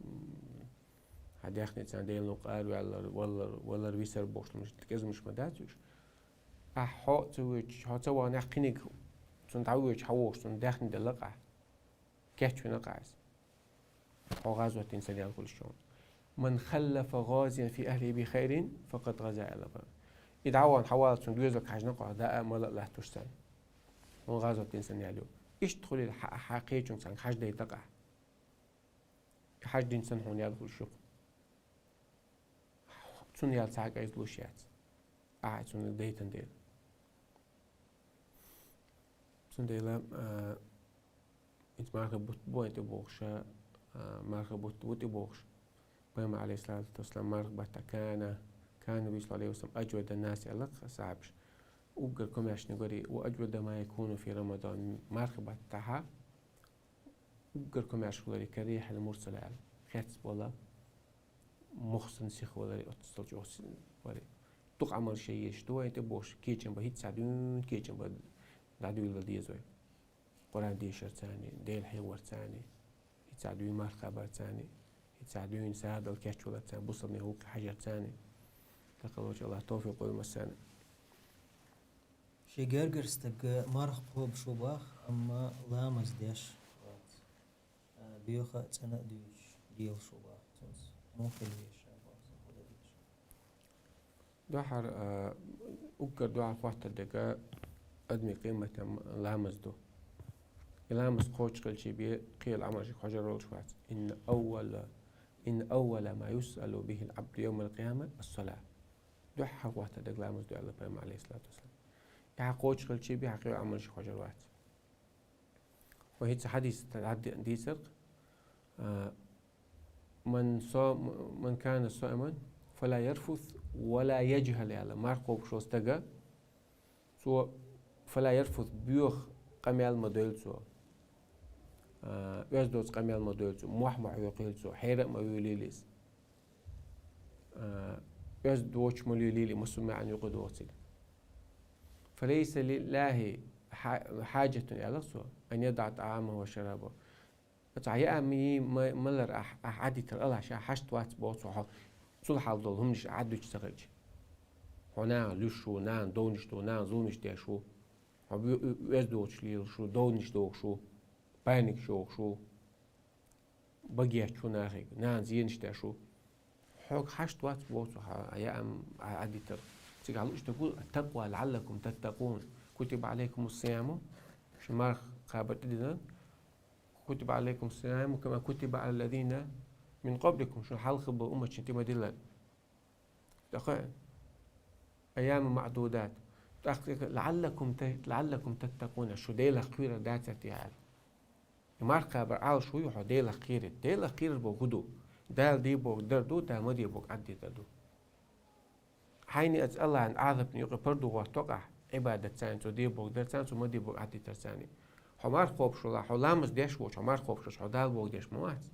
Speaker 1: هديخني تان ديل نقال ولا رويسر بوش مش تكز مش مداتوش أحط توش حتى وانا قينك تون تعويج حوش تون داخل دلقة كيف نقعس أو غزوة إنسان كل شون من خلف غازيا في أهله بخير فقد غزا إلى بر إذا عوان حوالت تون دوزك حاج نقع داء ملا لا تشتان من غزوة إنسان يالو إيش تدخل الحقيقة تون سان حاج دي تقع حاج دين سن هون يدخل شو تون يال ساق أيز لوشيات تون الديتن ديل تون ديلا إنت مارك بوت بوخشة مارك بوت بوخش بما عليه الصلاة والسلام مارك بتا كان النبي صلى الله عليه وسلم أجود الناس علق صعبش وقر كماش نقولي وأجود ما يكون في رمضان مارك بتاعها وقر كماش قولي كريح المرسل على خاتس ولا مخصن سيخ ولا أتصل جوس ولا تق عمل شيء شتوه أنت بوش كيجن بهيت سعدون كيجن بد دعدو الذي زوي قرآن دي شر ثاني ديل حوار ثاني يتساعدون مار خبر ثاني يتساعدون ساعد الكشف ولا ثاني بوصلني هو حاجة ثاني تقول الله توفيق والمسانة
Speaker 2: شي جرجر استق مرخ هو بشوباخ أما لامز ديش بيوخا تنا ديل شوباخ تنس ممكن ليش
Speaker 1: دوحر أقر دوحر وقت الدقاء أدمي قيمة لامز دو لامز قوش قل شي بي قيل عمر شيخ حجر رول شوات إن أول ما يسأل به العبد يوم القيامة الصلاة دوحر وقت الدقاء لامز دو الله بيما عليه الصلاة والسلام يا قوش قل شي بي حقيل عمر شيخ حجر وات وهيت حديث تعدي دي سرق من كان صائما فلا يرفث ولا يجهل على ماركوب شوستجا سو فلا يرفث بيوخ قميال مدل سو يزدوز قميال مدل سو محمح يقيل سو حيرق ما يوليليس يزدوش مليليلي مسمى عن يقود وصل فليس لله حاجة إلى سو أن يدع طعامه وشرابه تعيا مي ملر أحد ترى شيء حشت وقت بوصه صل حال دولهم مش عدوا يشتغلج هنا لشوا نان دونشتو نان زونش ديشوا هو يزدوش ليل شو دونش دوك شو بانك شو بقيت شو ناخي نان زينش ديشوا حق حشت وقت بوصه عيا عدي ترى تقالوش تقول التقوى لعلكم تتقون كتب عليكم الصيام شمار قابت دينا كتب عليكم الصيام كما كتب على الذين من قبلكم شو حلق بأمة شنتي مدلل دقائق أيام معدودات لعلكم تتقون شو ديلا خيرة داتتي عال ماركا برعال شو يحو ديلا خيرة بوغدو دال دي بوغ دردو دال مدي بوغ عدي دردو حيني أسأل عن أعذب نيوغي بردو واتوقع عبادة سانسو دي بوغ در سانسو مدي بوغ عدي ترساني حمار خوب شو لا حلامز ديش وش حمار خوب شو دال بوغ ديش موات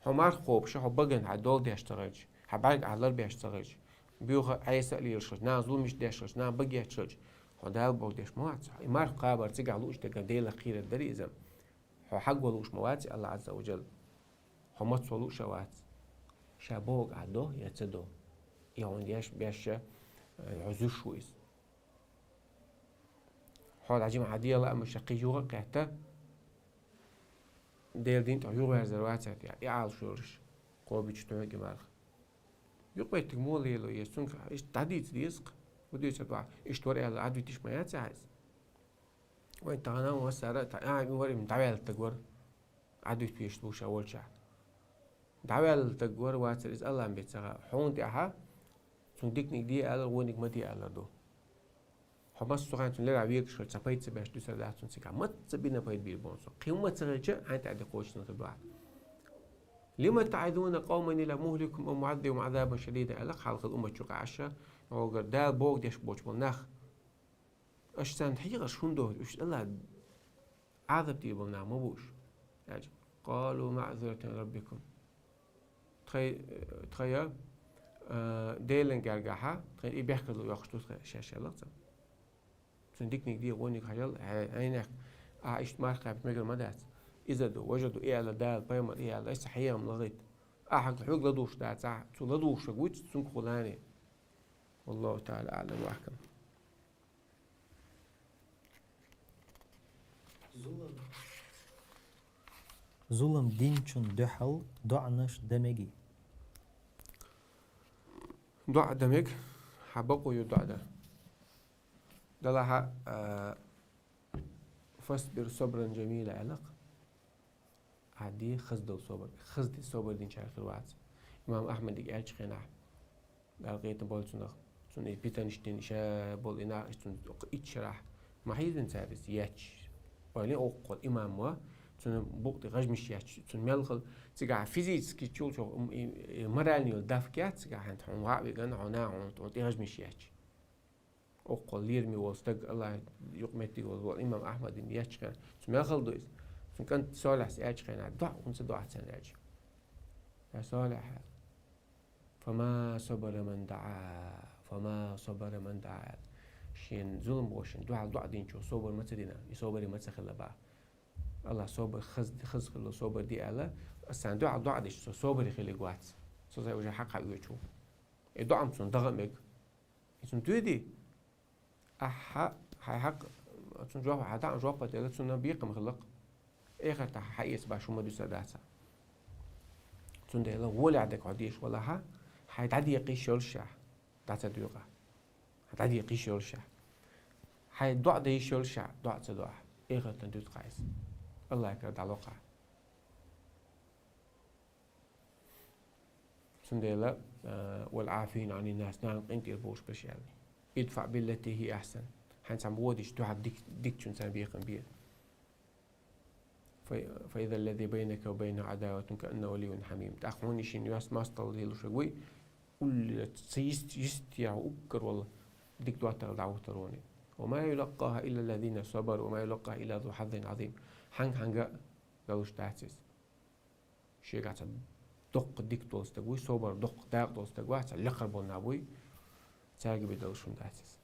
Speaker 1: حمار خوب شو بغن عدول ديش تغيج حبارك على بيش تغيج بيوغ عيسى ليرشج نا زول مش ديشج نا بغي تشج دال بوغ ديش موات مار قابر تيغالوش دغ ديلا خير دريزم حق ولوش موات الله عز وجل حمات ولوش شوات شابوغ عدو يتدو يوم ديش بيش عزوش شويس حال عجيم عادية الله أما شقي يوغا قاعدة ديل دين تعيوغا هزروات يعني إعال شورش قوبي تشتوه جمالخ يقوي تقمول يلو يسونك إيش تعديت ديسق وديش تدوع إيش توري على عدوي تشميات عايز وين تغنى وسارة تعاين وري من دعوة التقور عدوي بيشتوش أول شهر دعوة التقور واتر إز الله عم بيتسغى حون تاعها تنديك دي على ونك ما دي على دو حماس سوغان تون لرا ويك شو تسابيت سباش دو سردا تون سيكا مت سبينا بايد بير بونسو قيمة تغيجة عن تعدي قوش نتبع لما تعيدون قوما إلى مهلكم أو معذبهم عذابا شديدا ألق حلق الأمة شوق عشا أو قردال بوغ ديش بوش بالناخ أشتان حقيقة شون دوه وش الله عذب تيبلنا مبوش قالوا معذرة ربكم تخيل ديلن قرقاها تخيل إيه بيحكي له يخشتو شاشة لقصة تنديك نقدي غونيك حجل عينك عايشت ماركة بمجر مدات إذا دو وجدوا إيه على دال بيمر إيه على إيش حيا من لغيت حق الحقوق لدوش دات تو لدوش قويت تسون خلاني والله تعالى أعلم وأحكم
Speaker 2: ظلم دين شن دحل دعنش دمجي
Speaker 1: دع دمك حبقوا يدع ده دلها فاصبر صبرا جميلا علق عادي خزد الصبر دين شارك الوعد إمام أحمد يقعد خناع قال قيت بول سن بيتنشتين شا بول إنا سن إتشرح ما هيدن سابس ياتش ولا أقول إمام وا سن بوقت غجمش ياتش سن ملخل تيجا فيزيكس تشول شو مرالني الدافكات تيجا هنت هم وعبي جن عنا عن غجمش ياتش أقول ليرمي واستق الله يقمتي والإمام أحمد إن ياتش كان سن ملخل دويس سن كان صالح سياتش كان دع ونس دع سن ياتش يا صالح فما صبر من دعا شين ظلم بوشين دعا دين شو صبر ما تدينا يصبر ما تخلى بقى الله صبر خز خلى صبر دي على السان دعا ديش صبر يخلي قوات صو زي وجه حق يوشو دعا مسون دغمك يسون تودي أح حق تون جواب حدا جواب بدل تون بيقم خلق إخر تح حقيس باشو ما دوسا داسا تون ده ولا عندك عديش ولا ها حيتعدي يقيش يرشح دعت دوقة حيتعدي يقيش يرشح حيدع ده يرشح دع تدع إيه غلط ندوت قايس الله يكرد على الواقع سندلا والعافين عن الناس نعم أنت البوش بشيء ادفع بالتي هي أحسن حنسام بوديش تعب ديك شو سام بيقم بيه فإذا الذي بينك وبينه عداوة كأنه ولي حميم تأخوني شين ياس ما استطيع شوي كل يستيع أكر والله ديك دواتر دعوة تروني وما يلقاها إلا الذين صبروا وما يلقاها إلا ذو حظ عظيم حنجا قالوش تحسس شيء قاعد دق ديك تولستقوي صبر دق داق تولستقوي عشان لقربوا نابوي تاجي بدوش من تحسس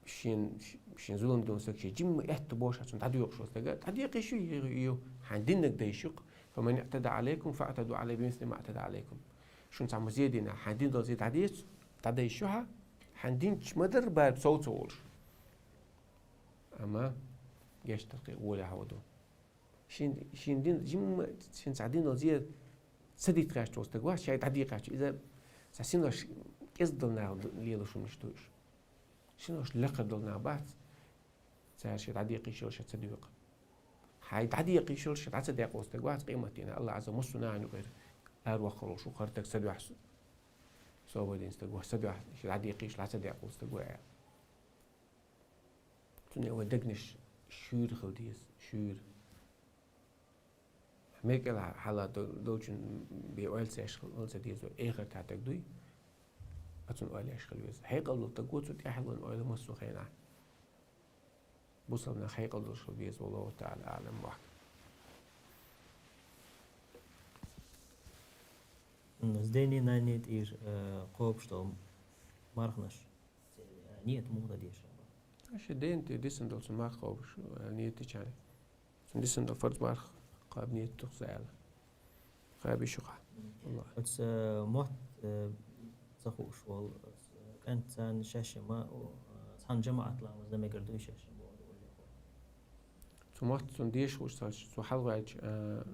Speaker 1: شين ظلم دون سكشي جم احتبوش عشان تعدي يقشوا استجا تعدي يقشوا يو حندينك دايشق فمن اعتدى عليكم فاعتدوا عليه بمثل ما اعتدى عليكم شون تعمل زيادنا حندين دول زيد عديس تعدي يشوها حندين مدر بار صوت ورش اما جاش تلقي ولا هودو شين دين جم شين تعدين دول زياد سدي تراش توستجوا شيء تعدي يقاش اذا ساسينوش كيزدلنا ليلو شو مشتوش شنوش لقد دولنا بعد ساشي تعدي قيشول شت صديق هاي تعدي قيشول شت عسى دقيقة واستقوات قيمتنا الله عز وجل عنه غير أروح خروش وقرتك سدوا حسن سوى دين استقوا سدوا شت تعدي قيش عسى دقيقة واستقوا توني ودقنش شور خلديس شور ميك الحالة دوتشن بيوال ساش خلص ديزو آخر تعتك دوي أتون أولي أشكال ويز حقيقة لو تقوت سوت أحلى أولي مصر خينا بوصلنا حقيقة لو شو بيز والله تعالى أعلم واحد
Speaker 2: زديني نانيت إير قوب شتو مارخنش نيت موضة ديش
Speaker 1: أش دين تي ديسن دول سمار خوب شو نيت تجاني ديسن دول فرد مار قاب نيت تخزعل قاب يشقع والله
Speaker 2: بس موت تخوش وال كانت سان شاشة ما سان جماعة لا مزدم يقردو شاشة
Speaker 1: سمعت سنديش وش صار سو حلقة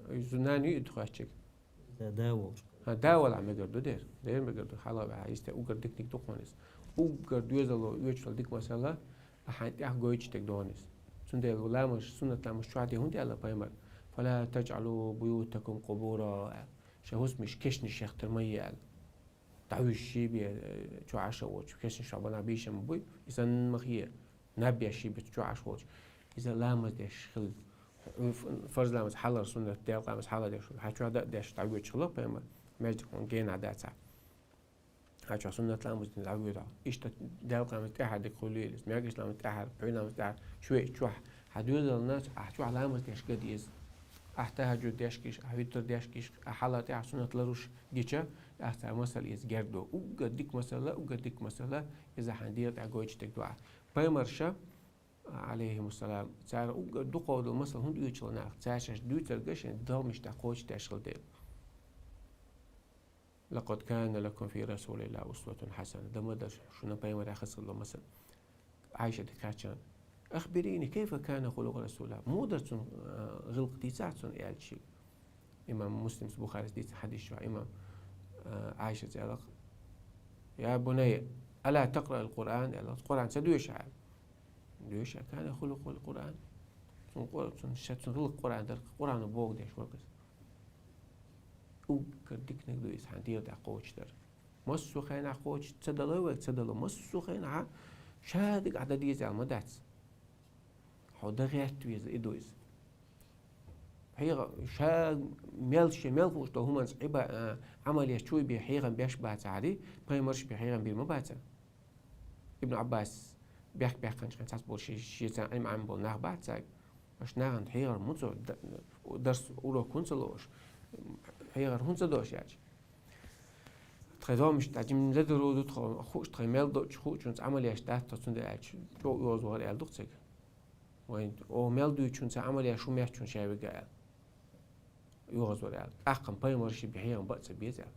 Speaker 1: يزناني يدخلش
Speaker 2: داوو
Speaker 1: داول عم يقردو دير مقردو حلقة عايزت أقردك نيك تقونس أقردو يزلو يوجد ديك مثلا أحد جويش تقدونس سنديل ولا مش سنة لا مش شعدي هندي على بايمر فلا تجعلوا بيوتكم قبورا شهوس مش كشني شيخ ترمية تعويش شي بي شو عشوش كشني شعبنا بيشم بوي إذا مخير نبي شي بتشو عشوش إذا لامز ديش خل فرض لامز حلر سنة ديال لامز حلر ديش حشو هذا ديش تعويش خلق بيما ماجد كون جين عدات ساعة حشو سنة لامز تعويش إيش ديال لامز تأحد يقولي لس ماجد لامز تأحد بعين لامز تأحد شوي شو حدود الناس حشو لامز ديش قد يز أحتاج ديش كيش أحيطر ديش كيش أحلا تأح سنة لروش ديشة أحتاج مثلا يز جردو وقديك مثلا إذا حندير تعويش تقدوا بيمرشة عليهم السلام سار دقوا دو مثلا هم يوتشل ناخ تاشش دوتر قشن دو مش تقوش تشغل ديل لقد كان لكم في رسول الله أسوة حسنة ده مدر شنو بيمر أخص الله مثلا عايشة تكاتشان أخبريني كيف كان خلق رسول الله مو درسون غلق ديساتون إلشي إمام مسلم بخاري ديس حديث شو إمام عائشة زعلق يا بني ألا تقرأ القرآن القرآن سدويش عال دويش كان خلق القرآن سن غلق القرآن در القرآن بوق ديش وقت او كردك نقدويس حندير دا قوش در مسو خينا قوش تصدلو مسو خينا شادق عددية زي المدات حودا غيرت ويز إدويز حقيقة شاد ميل فوش تو هما عبا عملية شوي بحقيقة بيش بات عادي بيمرش بحقيقة بالمبات ابن عباس بيحكي كان تاس بول شي تاع عم بول ناخ بات ساق باش ناخن حقيقة متو درس أولو كونسلوش حقيقة هونسا دوش يعني تخيلوا مش تعجم لدرو دو تخو خوش تخيمل دو تخو چون عملية اشتات تصون ده اش جو يوزوار ال دوتسك وين او مل دو چون عملية شو ميح چون شاي بقال يوزوار ال اقم باي مرشي بحيان بقص بيزال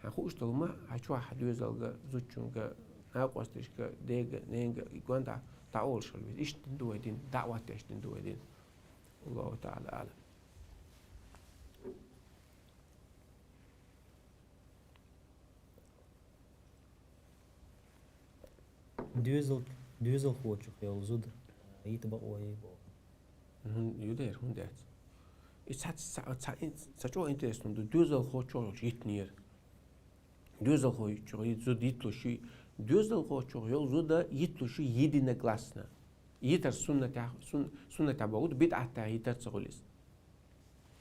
Speaker 1: هنخوش تو ما هشوا حد يوزل زوج چون ناقوستش ك ديغ نينغ يكون دا تعول شو ايش دو دين دعوه ايش دو دين الله تعالى اعلم
Speaker 2: دوزل خوچو خيال زود يتبقى ويبو
Speaker 1: يدير هون دات ساعة انترستون دوزل خوچو يتنير دوزل خوچو يزود يتلو شي دوزل خوچو يل زود يتلو شي يدينا гласна يتر سنة تبعود بدعة يتر تقوليس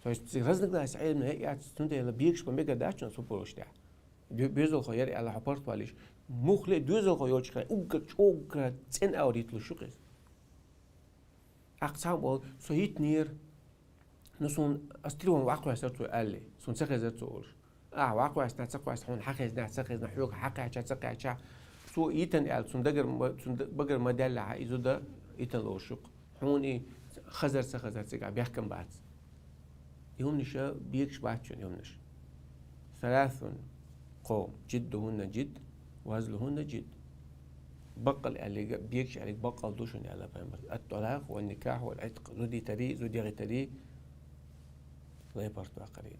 Speaker 1: то есть разногласия علم هي سنة يلا بيكش بميجا داشن سوبروش ده دوزل خو يري على حبارت واليش مخلي دوزل خو يوش خي اوغ چوغ تن اوريت لو شوقس اقسام ول سو يتنير نسون استريون واقع سرتو علي سون سخزت تقول واقع استنسق هون حق ازنا سخزنا حقوق حق حاجه سو يتن ال سون دغر بغر مدل عايزو ده يتن لو شوق هوني خزر سخزت بيحكم بعد يوم نشا بيكش بعد يوم نش ثلاث قوم جدهن جد وهزلهن جد بقل اللي بيكش عليك بقل دوشن على بيمر الطلاق والنكاح والعتق زودي تري زودي غي تري لا يبرتوا قريب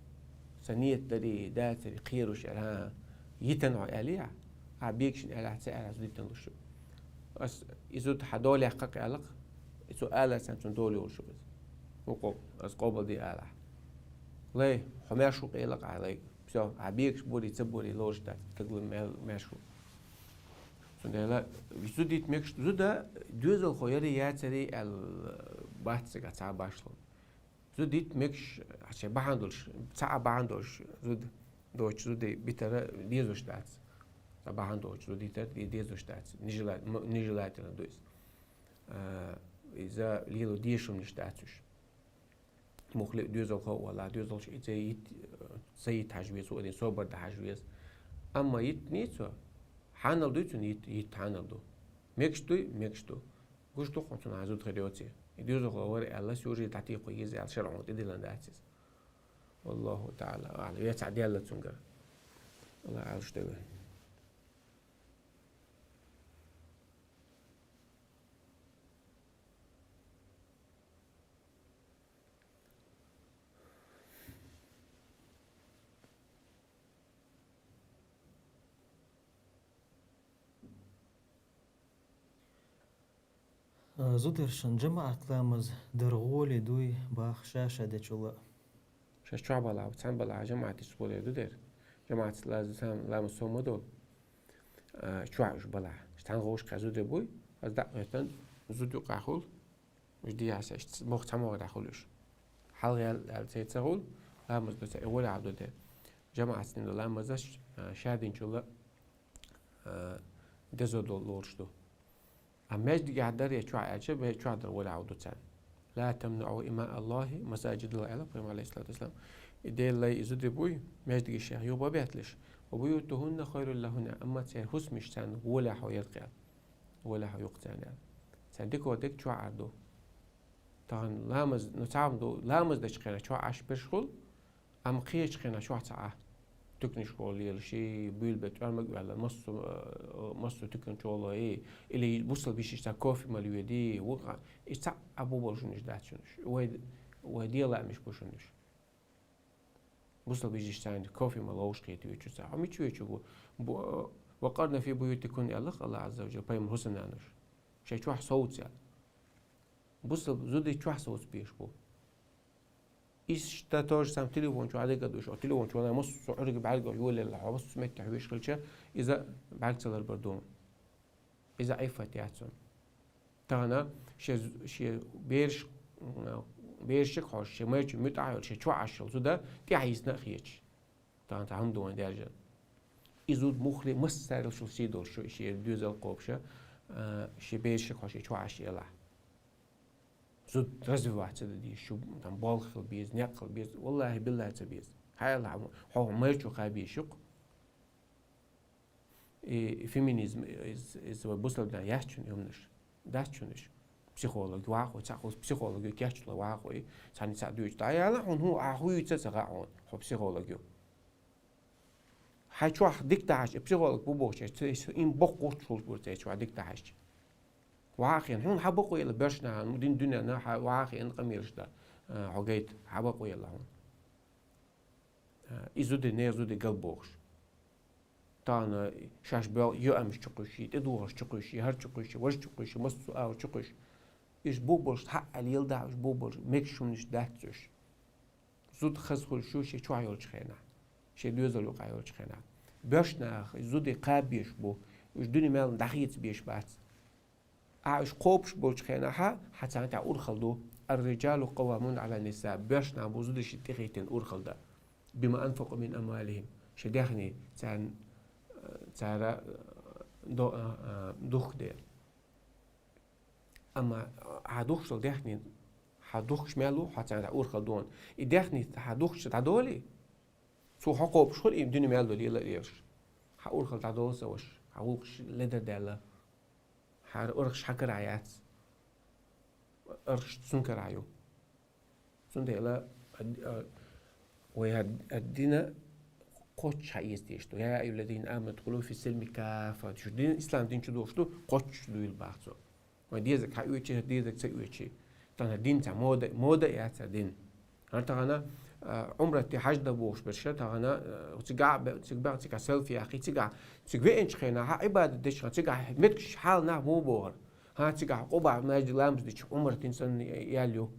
Speaker 1: سنية تري دا تري خيروش على يتنع عليها بيكش على سعر زودي تنلشوا بس يزود حدول يحقق علق سؤال سنتون دولي وشو بس وقوب بس قوبل دي على ليه حماشو قيلق عليك بسو عبيكش بوري تبوري لوش دا تقول ماشو سندلا وزوديت ميكش زودا دوزل خويري ياتري البحث تاع باشلون زوديت ميكش عشان باندولش تاع باندولش زود دوتش زودي بيتر ديزوش دات تاع باندولش زودي تاع ديزوش دات نيجلات دوز اذا ليلو ديشم نشتاتش مخلق دوزل خو ولا دوزل شيء زي تحجويز ودين صوبر تحجويز اما يتنيتو حانل دوتون يتحانل دو ميكشتو قشتو خمسون عزود خريوتي يدوزو خواري الله سوري تعتيقو يزي على شرعون تدلن داتيز والله تعالى أعلم يتعدي الله تنقر الله عارش تبه
Speaker 2: زودرشن جماعة لامز درغولي دوي باخ شاشة دي چولا
Speaker 1: شاش شعب الله وتسان بلا جماعة تسبولي دو دير جماعة لازم لامز سوما دول شعش بلا شتان غوش قازو دي بوي از دقيقتن زودو قاخول مش دي عساش موخ تموغ داخولوش حلغي التيتسغول لامز بس اول عبدو دير جماعة سنين دو لامزش شادين چولا دزو دول لورشدو أماج دي قاعدر يشوع عجب يشوع در ولا عودو تان لا تمنعوا إماء الله مساجد الله على قيم عليه الصلاة والسلام إدي الله يزود بوي ماج دي الشيخ يوبا بيتلش وبيوتهن خير لهن أما تسير حسمش تان ولا حو يرقى ولا حو يقتان تان ديكو ديك شوع عردو تان لامز نتعامدو لامز دش قينا شوع عش برشغل أم قيش قينا شوع تعاه تكن شغل شيء بيلبت أرمج ولا مصر تكن شغل إيه اللي بوصل بيش يشتا كوفي ماليودي وقع يستع أبو برشونش ده شنش ودي لا مش برشونش بوصل بيش يشتا كوفي مالوش قيتي ويشتا هم يشوفوا وقرنا في بيوتكن الله عز وجل بيم حسن نانش شيء شو صوت يعني بوصل زودي شو صوت بيش بو إيش تاتوج سام تليفون شو عليك دوش أو تليفون شو أنا مص عرق بعرق يقول اللي بص متى حويش كل شيء إذا بعرق صدر بردون إذا أي فتياتون تانا شيء بيرش خوش شيء ما يجي متعايل شيء شو عشل زودا تعيسنا خيش تانا تعهم دوان درجة إزود مخلي مسر شو سيدور شو شيء دوز القوبشة شيء بيرش خوش شيء شو عشيله زود развиваться دي شو تام بالخ بيز نقل بيز والله بالله تبيز هاي الله هو مرجو خابي شق فيمينيزم is بوصل بنا يحشون يومنش داشونش بسيكولوج واحد تأخذ بسيكولوج كيحشل واحد ثاني سعدوش تايا لا هو أخوي تزرعون هو بسيكولوج هاي شو ديك تعش بسيكولوج بوبوش إن بقوت شو بورتي شو ديك تعش واقعين هون حبقوا يلا برشنا مدين دنيا نا واقعين قميرش ده عقيد حبقوا يلا هون إزودي نيزودي قلبوش تانا شاش بال يأمش تقوشي تدوش تقوشي هر تقوشي وش تقوشي مصو أو تقوش إيش بوبوش حق اليل ده إيش بوبوش مكشونش دهتش زود خزخل شو عيولش خينا شيء دوزلو عيولش خينا برشنا زودي قابيش بو إيش دنيا مال دخيت بيش بات عايش قوبش بولش خيناها حتى أنت أرخلدو الرجال قوامون على النساء برشنا بوزودش تخيتين أرخلدا بما أنفقوا من أموالهم شدخني تارا دوخ دير أما هدوخ شو دخني هدوخ شمالو حتى أنت أرخلدون إدخني هدوخ شتعدولي سو حقوب شو الدنيا مالو ليلا ليش هأرخل تعدول سوش هأوخش لدر دالا أرخش حكر عيات أرخش سنكر عيو سنده إلا ويهدينا قوتش حيستيشتو يا أيها الذين آمنوا ادخلوا في السلم كافة شو دين الإسلام دين شو دوشتو قوتش دويل باحثو وديزك حيوتشي ديزك سيوتشي تانا دين تا مودا ياتا دين هرتانا عمره تي حاج دبوش برشا تانا تيقع سيلفي يا أخي تيقع إنش خينا ها عبادة ديش تيقع متكش حال نه مو بور ها تيقع قبع ماجد لامز ديش عمره تنسان ياليو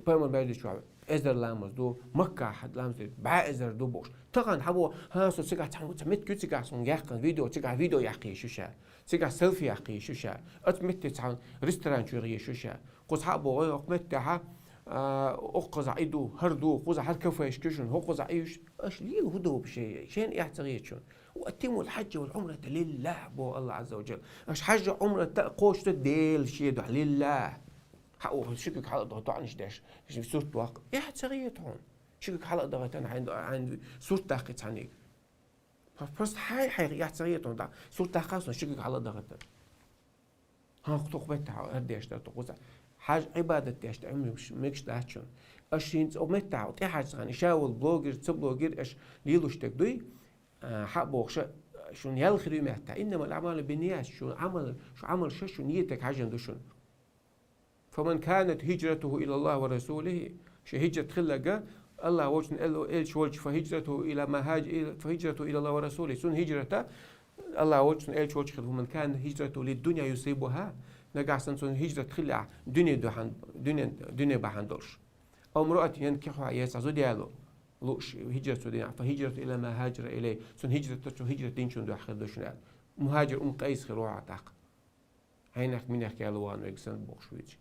Speaker 1: بيمر بايدي شو إزر لامز دو مكة حد لامز دي بع إزر دو بوش طبعا حبو ها سو تيقع تمت كيو تيقع سون يحقن فيديو تيقع فيديو يحقي شوشا تيقع سيلفي يحقي شوشا أتمت تاعن ريستوران شوغي شوشا قص حبو غير أقمت تاعها أقص عيدو هردو قص حد كفاش كشون هو قص عيش أش ليه هدو بشيء شين يحتغيتشون وأتموا الحج والعمرة لله بو الله عز وجل أش حج عمرة قوش تديل شيء لله حقو شكك حلقة ضغطوا عنش داش في سورة واقع يحتغيت هون شكك حلقة ضغطان عند سورة تاقيت عنيك فبس هاي يحتغيت هون سورة تاقيت شكك حلقة ضغطان ها خطوق بيتها هرديش دا تقوزع حاج عبادة داش تعمل مش داشون أشين أو متى أو تحاج عن شاول بلوجر تبلوجر إيش ليلوش تقدوي حبوا شون يالخري متى إنما الأعمال بالنيات شو عمل شو نيتك حاجة دوشون فمن كانت هجرته إلى الله ورسوله هجرة خلقة الله وجن إلش وجه فهجرته إلى ما هاج فهجرته إلى الله ورسوله سن هجرته الله وجن إلش وجه ومن كان هجرته للدنيا يصيبها نجع سنسون هجرة خلع دنيا بحندرش أو امرأة ينكحها يسعى ديالو لوش هجرة دين فهجرة إلى ما هاجر إليه سن هجرة دين شون دو أخذ دوشنا مهاجر قيس خروع عتاق هينك من يحكي الوان ويكسن بوشويتش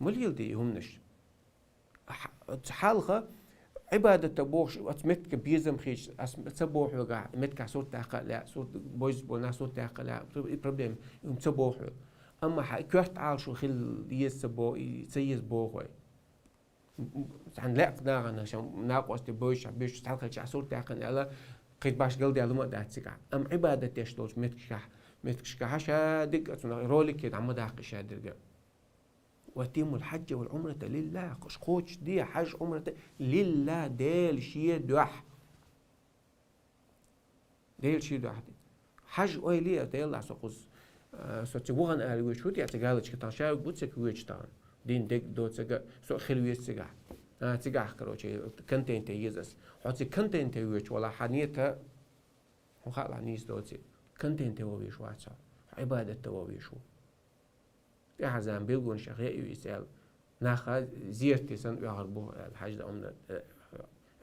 Speaker 1: مليل دي همنش حالها عبادة تبوش أتمتك بيزم خيش تبوح وقع متك صوت تاقة لا صوت بويز بونا صوت تاقة لا بروبلم يوم تبوح أما كيف عالشو خل يسبو يسيز بوه عن لا قدر أنا شام ناقص تبوش بيش تحلق شيء صوت تاقة لا قيد باش قلدي على ما داتسك أم عبادة تشتوش متكش كحشة دق أتونا رولك كده عم داق شادر وتيموا الحج والعمرة لله قوش دي حج عمرة لله ديل شيء دوح ديل شيء ده حج أولية ديل لا سقوس سوتشوغان أهل ويشوت يعتقالش كتان شايف بوتسك ويشتان دين ديك دو تسجع سو خلوية تسجع تسجع كروشي كنتين تيجز حتى كنتين تيجز ولا حنيتها هم خلا نيس دوتي كنتين تيجز واتسا عبادة توابيشو يا حزام بيلقون شقيق يسأل ناخذ زيرتي سن يهربو الحج ده أمنا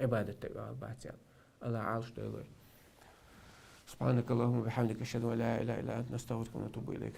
Speaker 1: عبادة تيجز باتسال الله عالش تيجز سبحانك اللهم وبحمدك أشهد أن لا إله إلا أنت نستغفرك ونتوب إليك